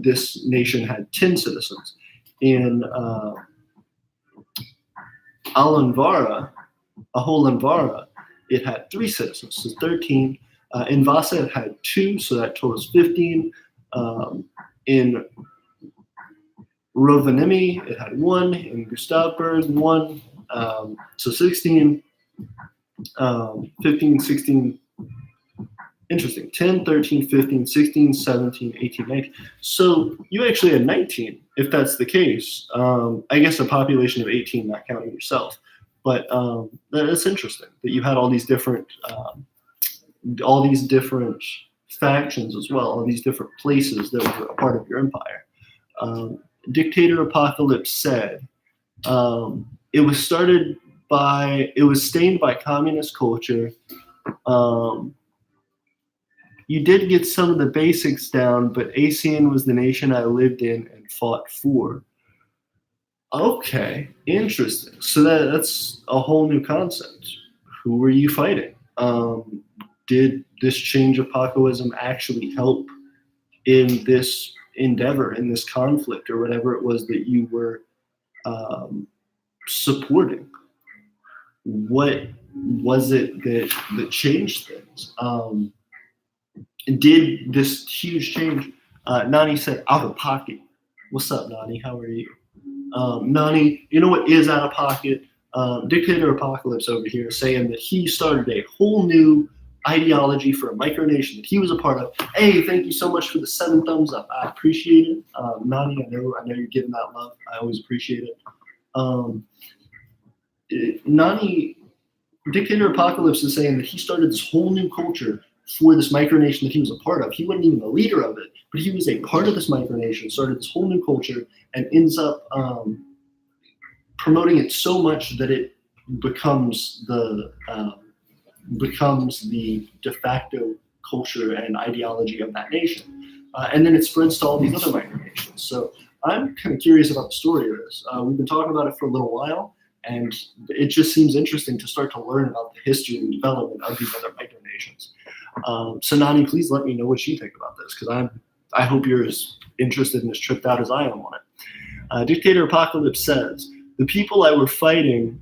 this nation had 10 citizens. In Alanvara, Aholanvara, it had 3 citizens, so 13. In Vasa, it had 2, so that totals 15. In Rovaniemi, it had 1. In Gustavberg, 1. So 16, 15, 16. Interesting. 10, 13, 15, 16, 17, 18, 19. So you actually had 19, if that's the case. I guess a population of 18, not counting yourself. But that's interesting that you had all these different factions as well, all these different places that were a part of your empire. Dictator Apocalypse said it was stained by communist culture. You did get some of the basics down, but Aeternia was the nation I lived in and fought for. Okay, interesting. So that's a whole new concept. Who were you fighting? Did this change of Populism actually help in this endeavor, in this conflict, or whatever it was that you were supporting? What was it that changed things? Did this huge change? Nani said, out of pocket. What's up, Nani? How are you? Nani, you know what is out of pocket? Dictator Apocalypse over here saying that he started a whole new ideology for a micronation that he was a part of. Hey, thank you so much for the 7 thumbs up. I appreciate it. Nani, I know you're giving that love. I always appreciate it. Nani, Dictator Apocalypse is saying that he started this whole new culture for this micronation that he was a part of. He wasn't even the leader of it, but he was a part of this micronation, started this whole new culture, and ends up promoting it so much that it becomes the de facto culture and ideology of that nation. And then it spreads to all these other micronations. So I'm kind of curious about the story of this. We've been talking about it for a little while, and it just seems interesting to start to learn about the history and development of these other micronations. So Nani, please let me know what you think about this, because I hope you're as interested and as tripped out as I am on it. Dictator Apocalypse says, the people I was fighting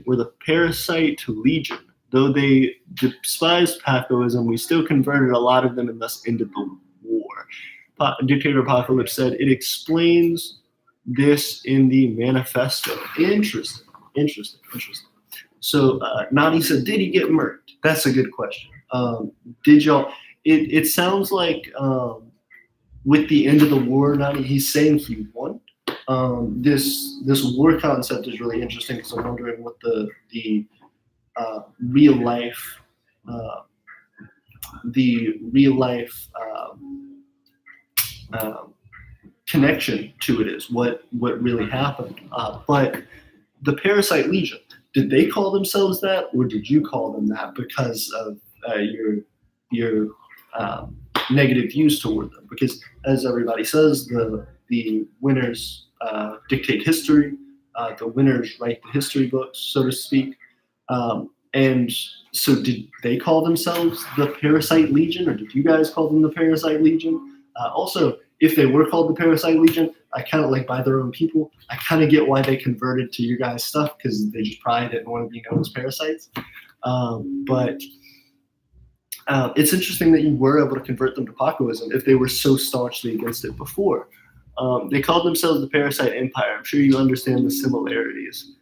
were the Parasite Legion. Though they despised Populism, we still converted a lot of them and thus ended the war. Dictator Apocalypse said, it explains this in the manifesto. Interesting. So Nani said, did he get murked? That's a good question. Did y'all? It sounds like with the end of the war, Nani, he's saying he won. This war concept is really interesting because I'm wondering what the real life connection to it is, what really happened. But the Parasite Legion, did they call themselves that, or did you call them that because of your negative views toward them? Because as everybody says, the winners dictate history. The winners write the history books, so to speak. And so did they call themselves the Parasite Legion, or did you guys call them the Parasite Legion? Also, if they were called the Parasite Legion, I kind of like by their own people, I kind of get why they converted to your guys' stuff, because they just probably didn't want to be known as parasites. But it's interesting that you were able to convert them to Populism if they were so staunchly against it before. They called themselves the Parasite Empire. I'm sure you understand the similarities.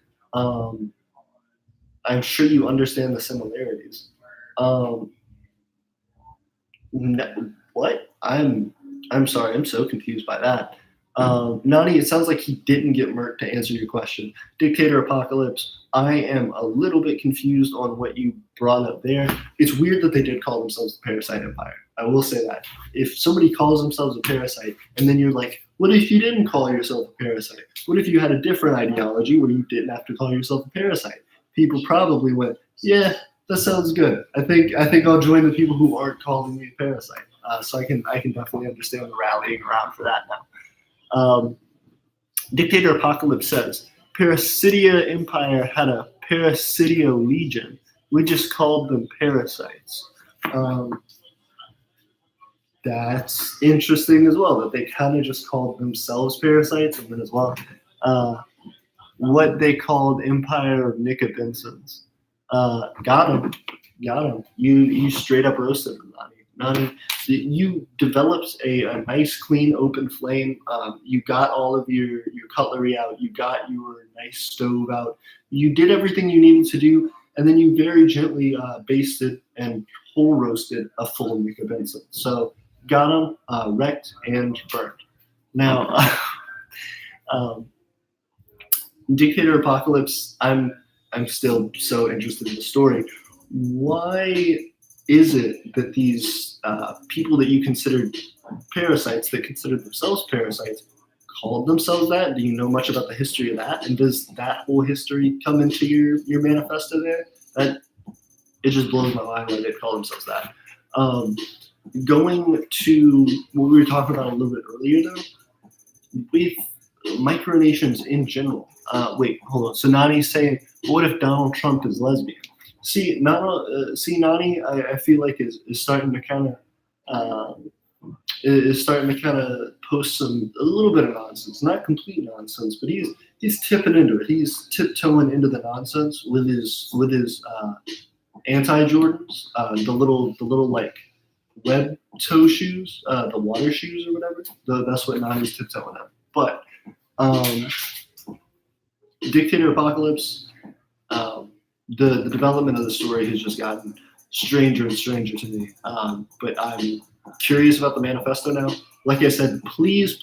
What? I'm sorry. I'm so confused by that. Nani, it sounds like he didn't get murked to answer your question. Dictator Apocalypse, I am a little bit confused on what you brought up there. It's weird that they did call themselves the Parasite Empire. I will say that. If somebody calls themselves a parasite, and then you're like, what if you didn't call yourself a parasite? What if you had a different ideology where you didn't have to call yourself a parasite? People probably went, yeah, that sounds good. I think I'll join the people who aren't calling me a parasite. So I can definitely understand the rallying around for that now. Dictator Apocalypse says, Parasite Empire had a Parasite Legion. We just called them parasites. That's interesting as well, that they kind of just called themselves parasites, and then as well, what they called Empire of Nicobensons. Got him. You straight up roasted them, Nani. You developed a nice, clean, open flame. You got all of your cutlery out. You got your nice stove out. You did everything you needed to do, and then you very gently basted and whole roasted a full Nicobenzon. So got them wrecked and burned. Now, Dictator Apocalypse, I'm still so interested in the story. Why is it that these people that you considered parasites, that considered themselves parasites, called themselves that? Do you know much about the history of that? And does that whole history come into your manifesto there? That it just blows my mind why they call themselves that. Going to what we were talking about a little bit earlier, though, with micronations in general. Wait, hold on. So Nani's saying, what if Donald Trump is lesbian? See, Nani, I feel like is starting to kind of post a little bit of nonsense, not complete nonsense, but he's tipping into it. He's tiptoeing into the nonsense with his anti-Jordans, the little like web toe shoes, the water shoes or whatever. That's what Nani's tiptoeing at. But Dictator Apocalypse, the development of the story has just gotten stranger and stranger to me. But I'm curious about the manifesto now. Like I said, please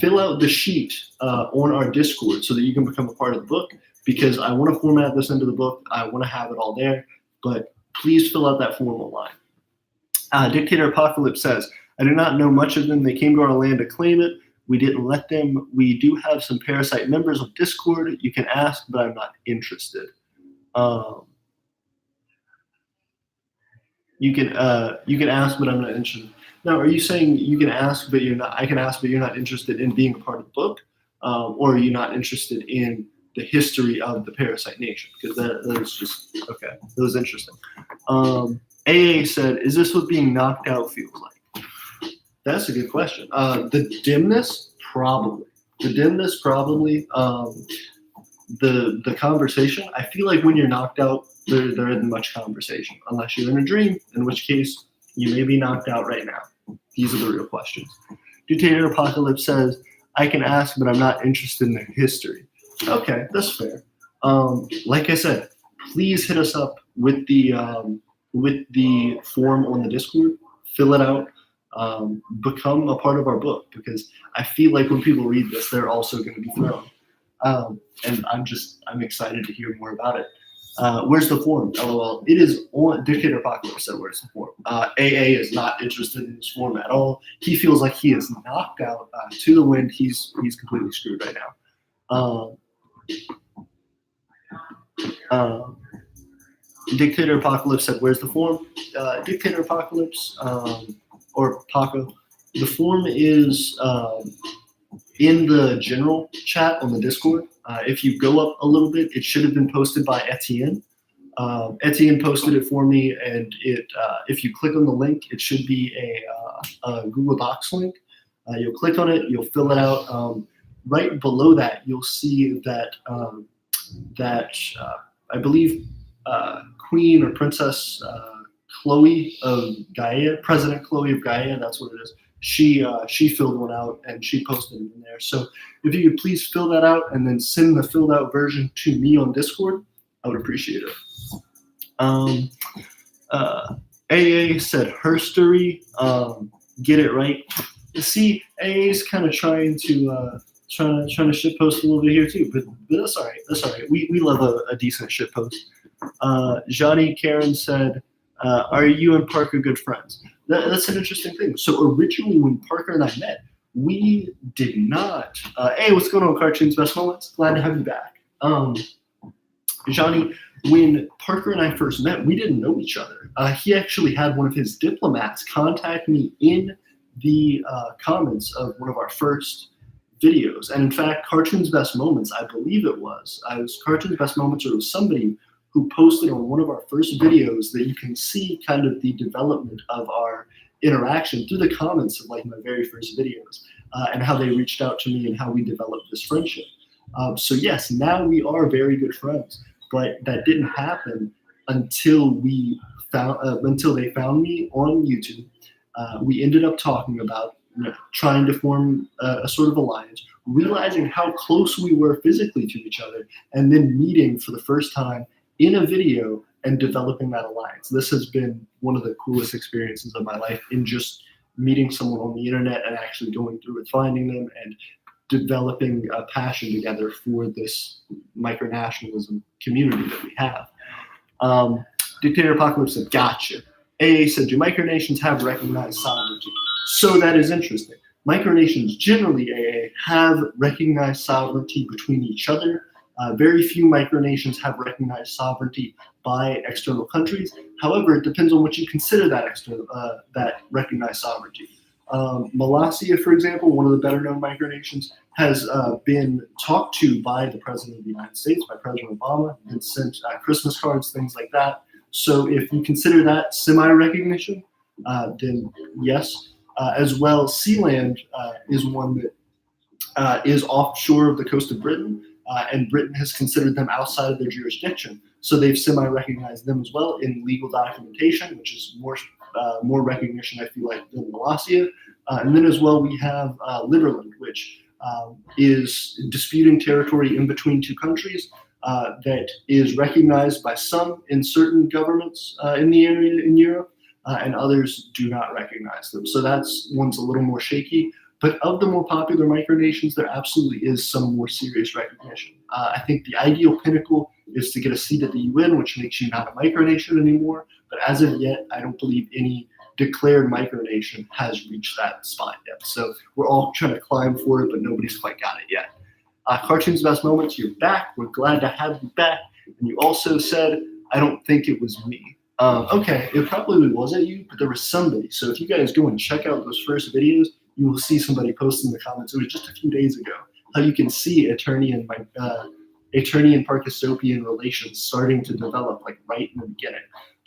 fill out the sheet on our Discord so that you can become a part of the book, because I want to format this into the book. I want to have it all there, but please fill out that form online. Dictator Apocalypse says, I do not know much of them. They came to our land to claim it. We didn't let them. We do have some parasite members of Discord. You can ask, but I'm not interested. You can ask, but I'm not interested. Now, are you saying you can ask, but you're not? I can ask, but you're not interested in being a part of the book, or are you not interested in the history of the Parasite Nation? Because that was just okay. That was interesting. AA said, "Is this what being knocked out feels like?" That's a good question. The dimness, probably. The conversation. I feel like when you're knocked out, there isn't much conversation, unless you're in a dream, in which case you may be knocked out right now. These are the real questions. Dictator Apocalypse says, I can ask, but I'm not interested in their history. Okay, that's fair. Like I said, please hit us up with the form on the Discord. Fill it out. Become a part of our book, because I feel like when people read this, they're also going to be thrown. And I'm excited to hear more about it. Where's the form? LOL. It is on Dictator Apocalypse said, where's the form? AA is not interested in this form at all. He feels like he is knocked out to the wind. He's completely screwed right now. Dictator Apocalypse said, where's the form? Dictator Apocalypse, or Paco, the form is in the general chat on the Discord. If you go up a little bit, it should have been posted by Etienne. Etienne posted it for me, and if you click on the link, it should be a Google Docs link. You'll click on it, you'll fill it out. Right below that, you'll see that I believe Queen or Princess Chloe of Gaia, President Chloe of Gaia, that's what it is. She filled one out and she posted it in there. So if you could please fill that out and then send the filled out version to me on Discord, I would appreciate it. AA said herstory. Get it right. See, AA is kind of trying to shitpost a little bit here too, but that's all right. That's all right. We love a decent shitpost. Johnny Karen said, "Are you and Parker good friends?" That's an interesting thing. So originally, when Parker and I met, we did not. Hey, what's going on, Cartoons Best Moments? Glad to have you back. Johnny, when Parker and I first met, we didn't know each other. He actually had one of his diplomats contact me in the comments of one of our first videos. And in fact, Cartoons Best Moments, I believe it was Cartoons Best Moments, or it was somebody who posted on one of our first videos that you can see kind of the development of our interaction through the comments of like my very first videos, and how they reached out to me and how we developed this friendship. So yes, now we are very good friends, but that didn't happen until they found me on YouTube. We ended up talking about trying to form a sort of alliance, realizing how close we were physically to each other, and then meeting for the first time in a video and developing that alliance. This has been one of the coolest experiences of my life, in just meeting someone on the internet and actually going through it, finding them, and developing a passion together for this micronationalism community that we have. Dictator Apocalypse said, gotcha. AA said, do micronations have recognized sovereignty? So that is interesting. Micronations generally, AA, have recognized sovereignty between each other. Very few micronations have recognized sovereignty by external countries. However, it depends on what you consider that recognized sovereignty. Malaysia, for example, one of the better known micronations, has been talked to by the President of the United States, by President Obama, and sent Christmas cards, things like that. So if you consider that semi-recognition, then yes. As well, Sealand is one that is offshore of the coast of Britain, and Britain has considered them outside of their jurisdiction. So they've semi-recognized them as well in legal documentation, which is more recognition, I feel like, than Malaysia. And then as well, we have Liberland, which is disputing territory in between two countries, that is recognized by some in certain governments in the area in Europe, and others do not recognize them. So that's one's a little more shaky. But of the more popular micronations, there absolutely is some more serious recognition. I think the ideal pinnacle is to get a seat at the UN, which makes you not a micronation anymore. But as of yet, I don't believe any declared micronation has reached that spot yet. So we're all trying to climb for it, but nobody's quite got it yet. Cartoons Best Moments, you're back. We're glad to have you back. And you also said, I don't think it was me. Okay, it probably wasn't you, but there was somebody. So if you guys go and check out those first videos, you will see somebody post in the comments. It was just a few days ago how you can see Aeternia and Parkistopian relations starting to develop, like right in the beginning.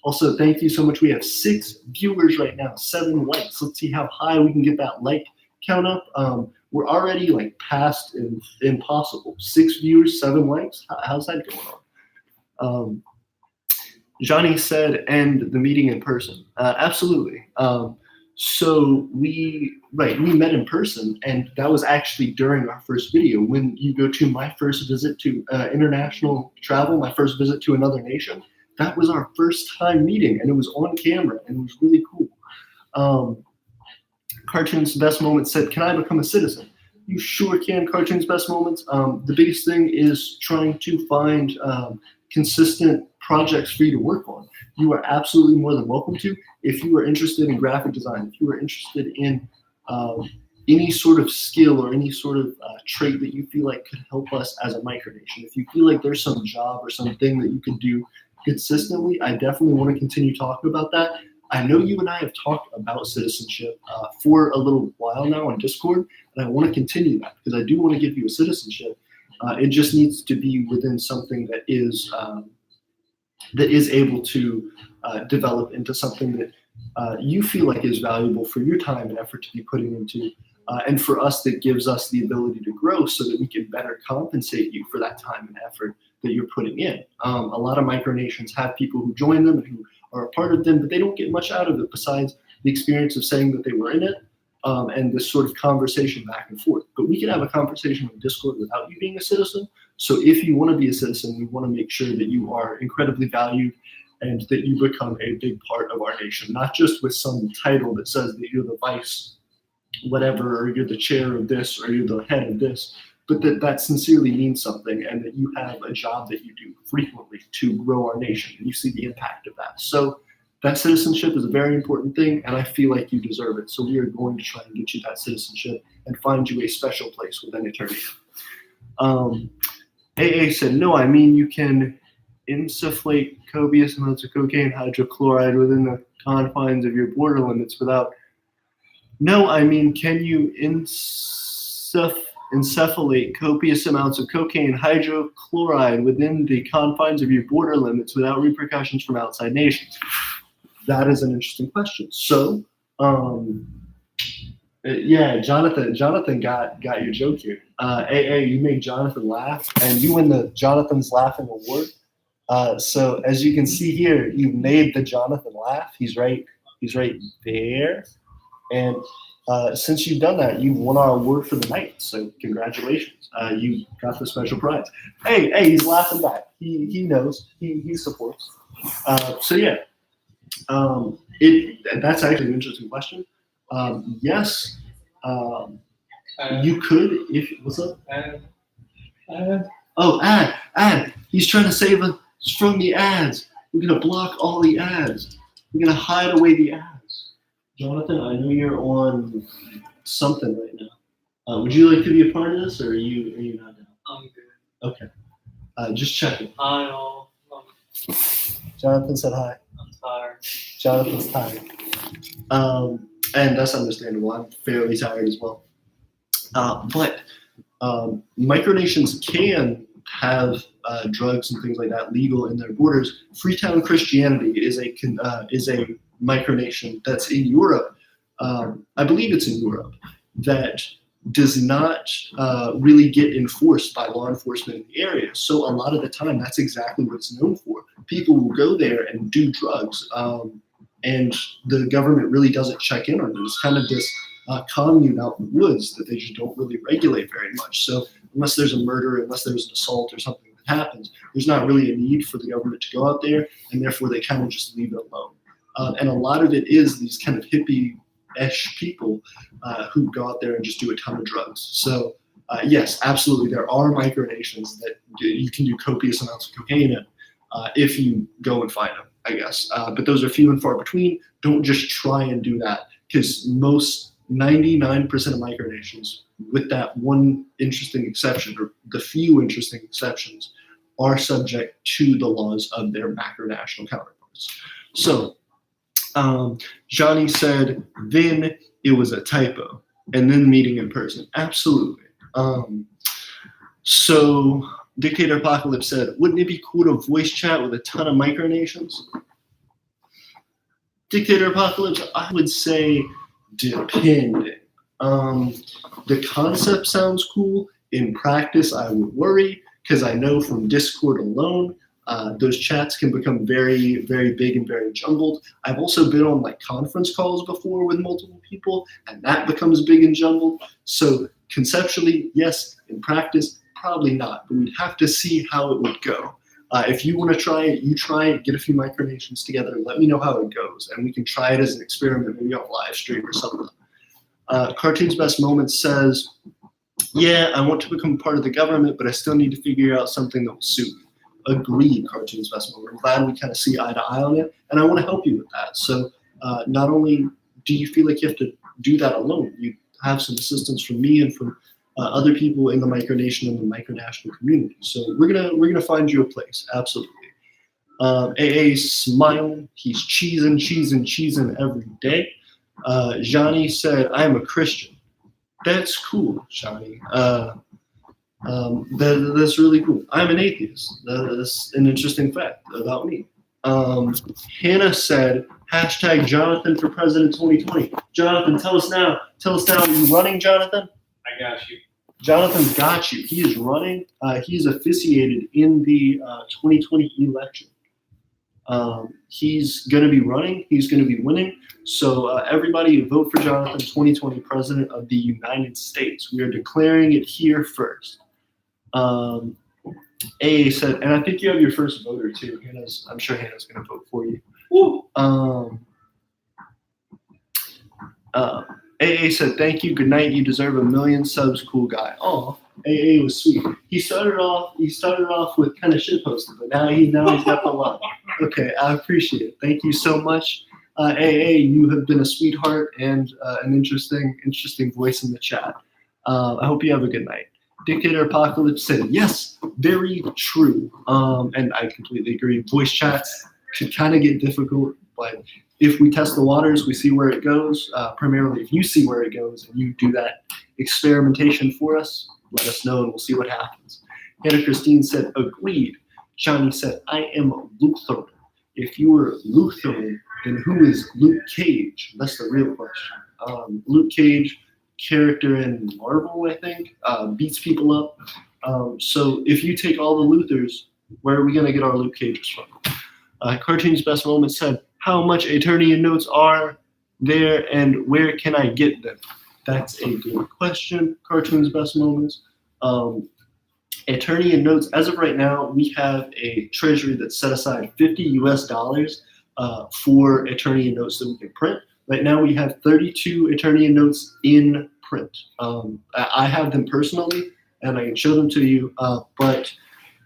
Also, thank you so much. We have 6 viewers right now, 7 likes. Let's see how high we can get that like count up. We're already like past impossible. 6 viewers, 7 likes. How's that going on? Johnny said, end the meeting in person. Absolutely. So we met in person, and that was actually during our first video. When you go to my first visit to international travel, my first visit to another nation, that was our first time meeting, and it was on camera, and it was really cool. Cartoons Best Moments said, can I become a citizen? You sure can, Cartoons Best Moments. The biggest thing is trying to find consistent projects for you to work on. You are absolutely more than welcome to. If you are interested in graphic design, if you are interested in any sort of skill or any sort of trait that you feel like could help us as a micronation, if you feel like there's some job or something that you can do consistently, I definitely want to continue talking about that. I know you and I have talked about citizenship for a little while now on Discord, and I want to continue that because I do want to give you a citizenship. It just needs to be within something that is able to develop into something that you feel like is valuable for your time and effort to be putting into, and for us that gives us the ability to grow so that we can better compensate you for that time and effort that you're putting in. A lot of micronations have people who join them and who are a part of them, but they don't get much out of it besides the experience of saying that they were in it, and this sort of conversation back and forth. But we can have a conversation on Discord without you being a citizen. So if you want to be a citizen, we want to make sure that you are incredibly valued and that you become a big part of our nation, not just with some title that says that you're the vice whatever, or you're the chair of this, or you're the head of this, but that sincerely means something, and that you have a job that you do frequently to grow our nation, and you see the impact of that. So that citizenship is a very important thing, and I feel like you deserve it. So we are going to try and get you that citizenship and find you a special place within Aeternia. AA said, no, I mean you can insufflate copious amounts of cocaine hydrochloride within the confines of your border limits without. No, I mean, can you encephalate copious amounts of cocaine hydrochloride within the confines of your border limits without repercussions from outside nations? That is an interesting question. So, yeah, Jonathan got your joke here. AA, you made Jonathan laugh, and you win the Jonathan's Laughing Award. So as you can see here, you made the Jonathan laugh. He's right there. And since you've done that, you've won our award for the night. So congratulations. You got the special prize. Hey, he's laughing back. He knows. He supports. So yeah, that's actually an interesting question. Yes, you could if what's up? Oh, ad. He's trying to save us from the ads. We're gonna block all the ads. We're gonna hide away the ads. Jonathan, I know you're on something right now. Would you like to be a part of this, or are you not down? I'm good. Okay. Just checking. I know. Jonathan said hi. I'm tired. Jonathan's tired. And that's understandable. I'm fairly tired as well. But micronations can have drugs and things like that legal in their borders. Freetown Christianity is a micronation that's in Europe. I believe it's in Europe, that does not really get enforced by law enforcement in the area. So a lot of the time, that's exactly what it's known for. People will go there and do drugs, and the government really doesn't check in on them. It's kind of this commune out in the woods that they just don't really regulate very much. So unless there's a murder, unless there's an assault or something that happens, there's not really a need for the government to go out there, and therefore they kind of just leave it alone. And a lot of it is these kind of hippie-ish people who go out there and just do a ton of drugs. So yes, absolutely, there are micronations that you can do copious amounts of cocaine in if you go and find them, I guess. But those are few and far between. Don't just try and do that, because 99% of micronations, with that one interesting exception, or the few interesting exceptions, are subject to the laws of their macronational counterparts. So Johnny said, then it was a typo, and then meeting in person. Absolutely. So Dictator Apocalypse said, wouldn't it be cool to voice chat with a ton of micronations? Dictator Apocalypse, I would say depending. The concept sounds cool. In practice, I would worry, because I know from Discord alone, those chats can become very, very big and very jumbled. I've also been on like conference calls before with multiple people, and that becomes big and jumbled. So conceptually, yes. In practice, probably not. But we'd have to see how it would go. If you want to try it, you try it. Get a few micronations together. Let me know how it goes, and we can try it as an experiment, maybe on live stream or something. Cartoon's Best Moments says, yeah, I want to become part of the government, but I still need to figure out something that will suit me. Agreed, Cartoon's Best Moment. I'm glad we kind of see eye to eye on it, and I want to help you with that. So not only do you feel like you have to do that alone, you have some assistance from me and from other people in the micronation and the micronational community. So we're gonna find you a place, absolutely. AA's smiling, he's cheesing every day. Johnny said, I am a Christian. That's cool, Johnny. That's really cool. I'm an atheist. That's an interesting fact about me. Hannah said, hashtag Jonathan for President 2020. Jonathan, tell us now. Are you running, Jonathan? I got you. Jonathan's got you. He is running. He's officiated in the 2020 election. He's going to be running. He's going to be winning. So everybody vote for Jonathan, 2020 President of the United States. We are declaring it here first. AA said, and I think you have your first voter too. I'm sure Hannah's going to vote for you. Woo. AA said, thank you, good night, you deserve 1 million subs, cool guy. Oh, AA was sweet. He started off with kind of shit posting, but now he's got the love. Okay, I appreciate it. Thank you so much. AA, you have been a sweetheart and an interesting voice in the chat. I hope you have a good night. Dictator Apocalypse said, yes, very true. And I completely agree. Voice chats can kind of get difficult, but if we test the waters, we see where it goes. Primarily, if you see where it goes and you do that experimentation for us, let us know and we'll see what happens. Hannah Christine said, agreed. Johnny said, I am Lutheran. If you were Lutheran, then who is Luke Cage? That's the real question. Luke Cage, character in Marvel, I think, beats people up. So if you take all the Luthers, where are we going to get our Luke Cages from? Cartoon's Best Moment said, how much Aeternia notes are there and where can I get them? That's a good question. Cartoon's Best Moments. Aeternia notes, as of right now, we have a treasury that set aside $50 US for Aeternia notes that we can print. Right now we have 32 Aeternia notes in print. I have them personally and I can show them to you, but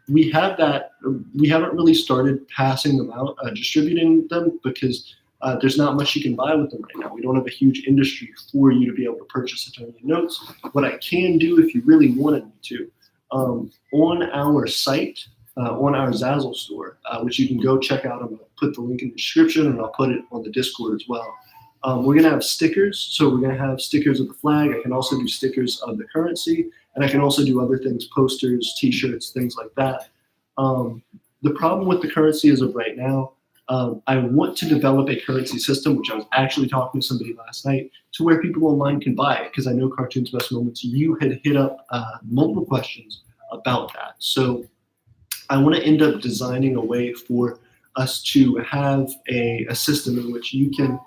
we haven't really started passing them out, distributing them, because there's not much you can buy with them right now. We don't have a huge industry for you to be able to purchase Aeternia notes. What I can do, if you really wanted me to, on our site, on our Zazzle store, which you can go check out. I'm going to put the link in the description and I'll put it on the Discord as well. We're going to have stickers. So we're going to have stickers of the flag. I can also do stickers of the currency. And I can also do other things, posters, t-shirts, things like that. The problem with the currency as of right now, I want to develop a currency system, which I was actually talking to somebody last night, to where people online can buy it. Because I know Cartoon's Best Moments, you had hit up multiple questions about that. So I want to end up designing a way for us to have a system in which you can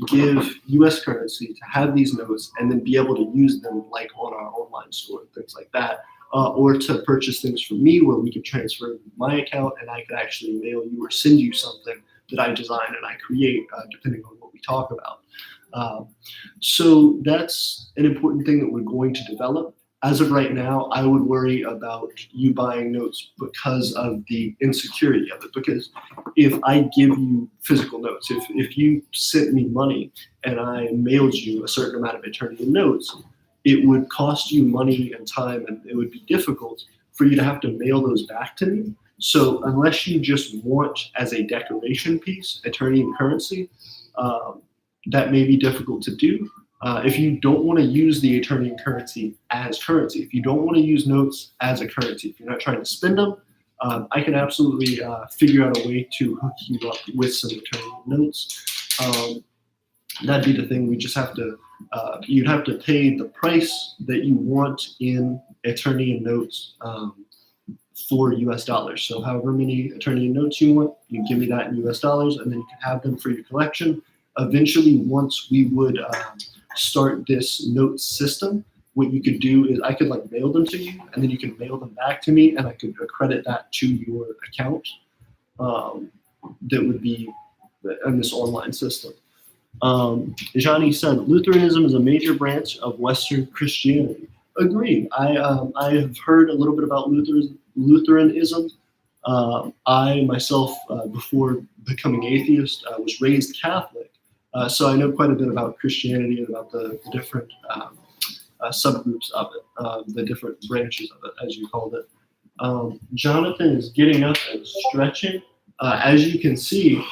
give US currency to have these notes and then be able to use them like on our online store, things like that. Or to purchase things from me where we could transfer my account and I could actually mail you or send you something that I design and I create depending on what we talk about. So that's an important thing that we're going to develop. As of right now, I would worry about you buying notes because of the insecurity of it. Because if I give you physical notes, if you sent me money and I mailed you a certain amount of Aeternia notes, it would cost you money and time, and it would be difficult for you to have to mail those back to me. So unless you just want as a decoration piece Aeternian currency, that may be difficult to do. If you don't want to use the Aeternian currency as currency, if you don't want to use notes as a currency, if you're not trying to spend them, I can absolutely figure out a way to hook you up with some Aeternian notes. That'd be the thing. We just have to, you'd have to pay the price that you want in Aeternian notes for US dollars. So however many Aeternian notes you want, you give me that in US dollars, and then you can have them for your collection. Eventually, once we would start this note system, what you could do is I could like mail them to you, and then you can mail them back to me, and I could accredit that to your account. That would be in this online system. Johnny said, Lutheranism is a major branch of Western Christianity. Agreed. I have heard a little bit about Lutheranism. I myself, before becoming atheist, was raised Catholic. So I know quite a bit about Christianity and about the different subgroups of it, the different branches of it, as you called it. Jonathan is getting up and stretching. As you can see,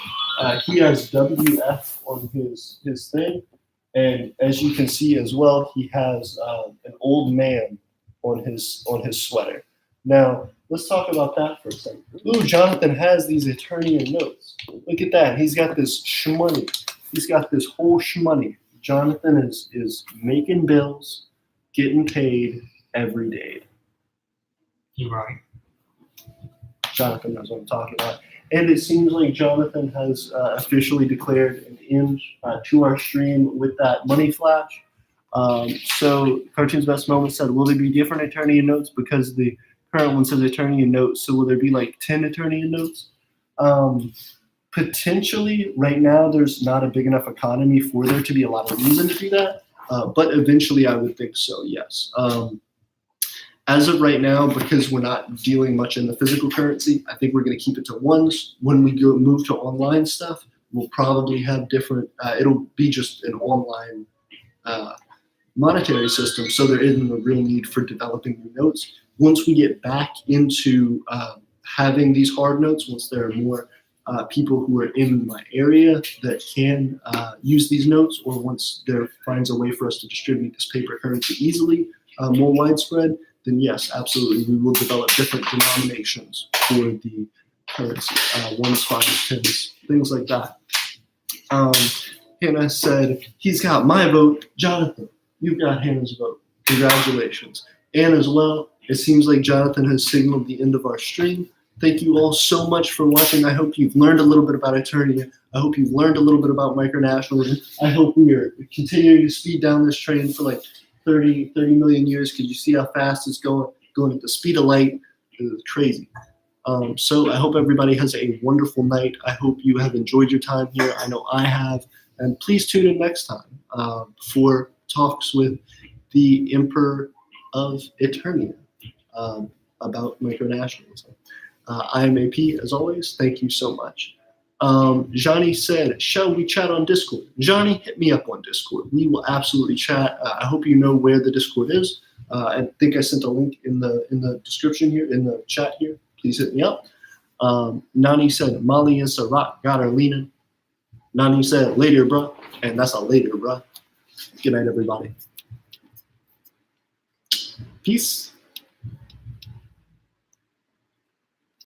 he has WF on his thing. And as you can see as well, he has an old man on his sweater. Now, let's talk about that for a second. Ooh, Jonathan has these Aeternian notes. Look at that. He's got this shmoney. He's got this whole shmoney. Jonathan is making bills, getting paid every day. You're right. Jonathan knows what I'm talking about. And it seems like Jonathan has officially declared an end to our stream with that money flash. So Cartoon's Best Moment said, will there be different Aeternian notes because the current one says Aeternia notes. So will there be like 10 Aeternia notes? Potentially. Right now, there's not a big enough economy for there to be a lot of reason to do that. But eventually, I would think so. Yes. As of right now, because we're not dealing much in the physical currency, I think we're going to keep it to ones. When we move to online stuff, we'll probably have different. It'll be just an online monetary system, so there isn't a real need for developing new notes. Once we get back into having these hard notes, once there are more people who are in my area that can use these notes, or once there finds a way for us to distribute this paper currency easily, more widespread, then yes, absolutely, we will develop different denominations for the currency, ones, fives, tens, things like that. Hannah said, he's got my vote. Jonathan, you've got Hannah's vote. Congratulations. And as well, it seems like Jonathan has signaled the end of our stream. Thank you all so much for watching. I hope you've learned a little bit about Aeternia. I hope you've learned a little bit about micronationalism. I hope we are continuing to speed down this train for like 30 million years, because you see how fast it's going at the speed of light. It's crazy. So I hope everybody has a wonderful night. I hope you have enjoyed your time here. I know I have. And please tune in next time for talks with the Emperor of Aeternia about micronationalism. I am AP, as always. Thank you so much. Johnny said, shall we chat on Discord? Johnny, hit me up on Discord. We will absolutely chat. I hope you know where the Discord is. I think I sent a link in the description here, in the chat here. Please hit me up. Nani said, Molly and Sarat got her leaning. Nani said, later, bruh. And that's a later, bruh. Good night, everybody. Peace.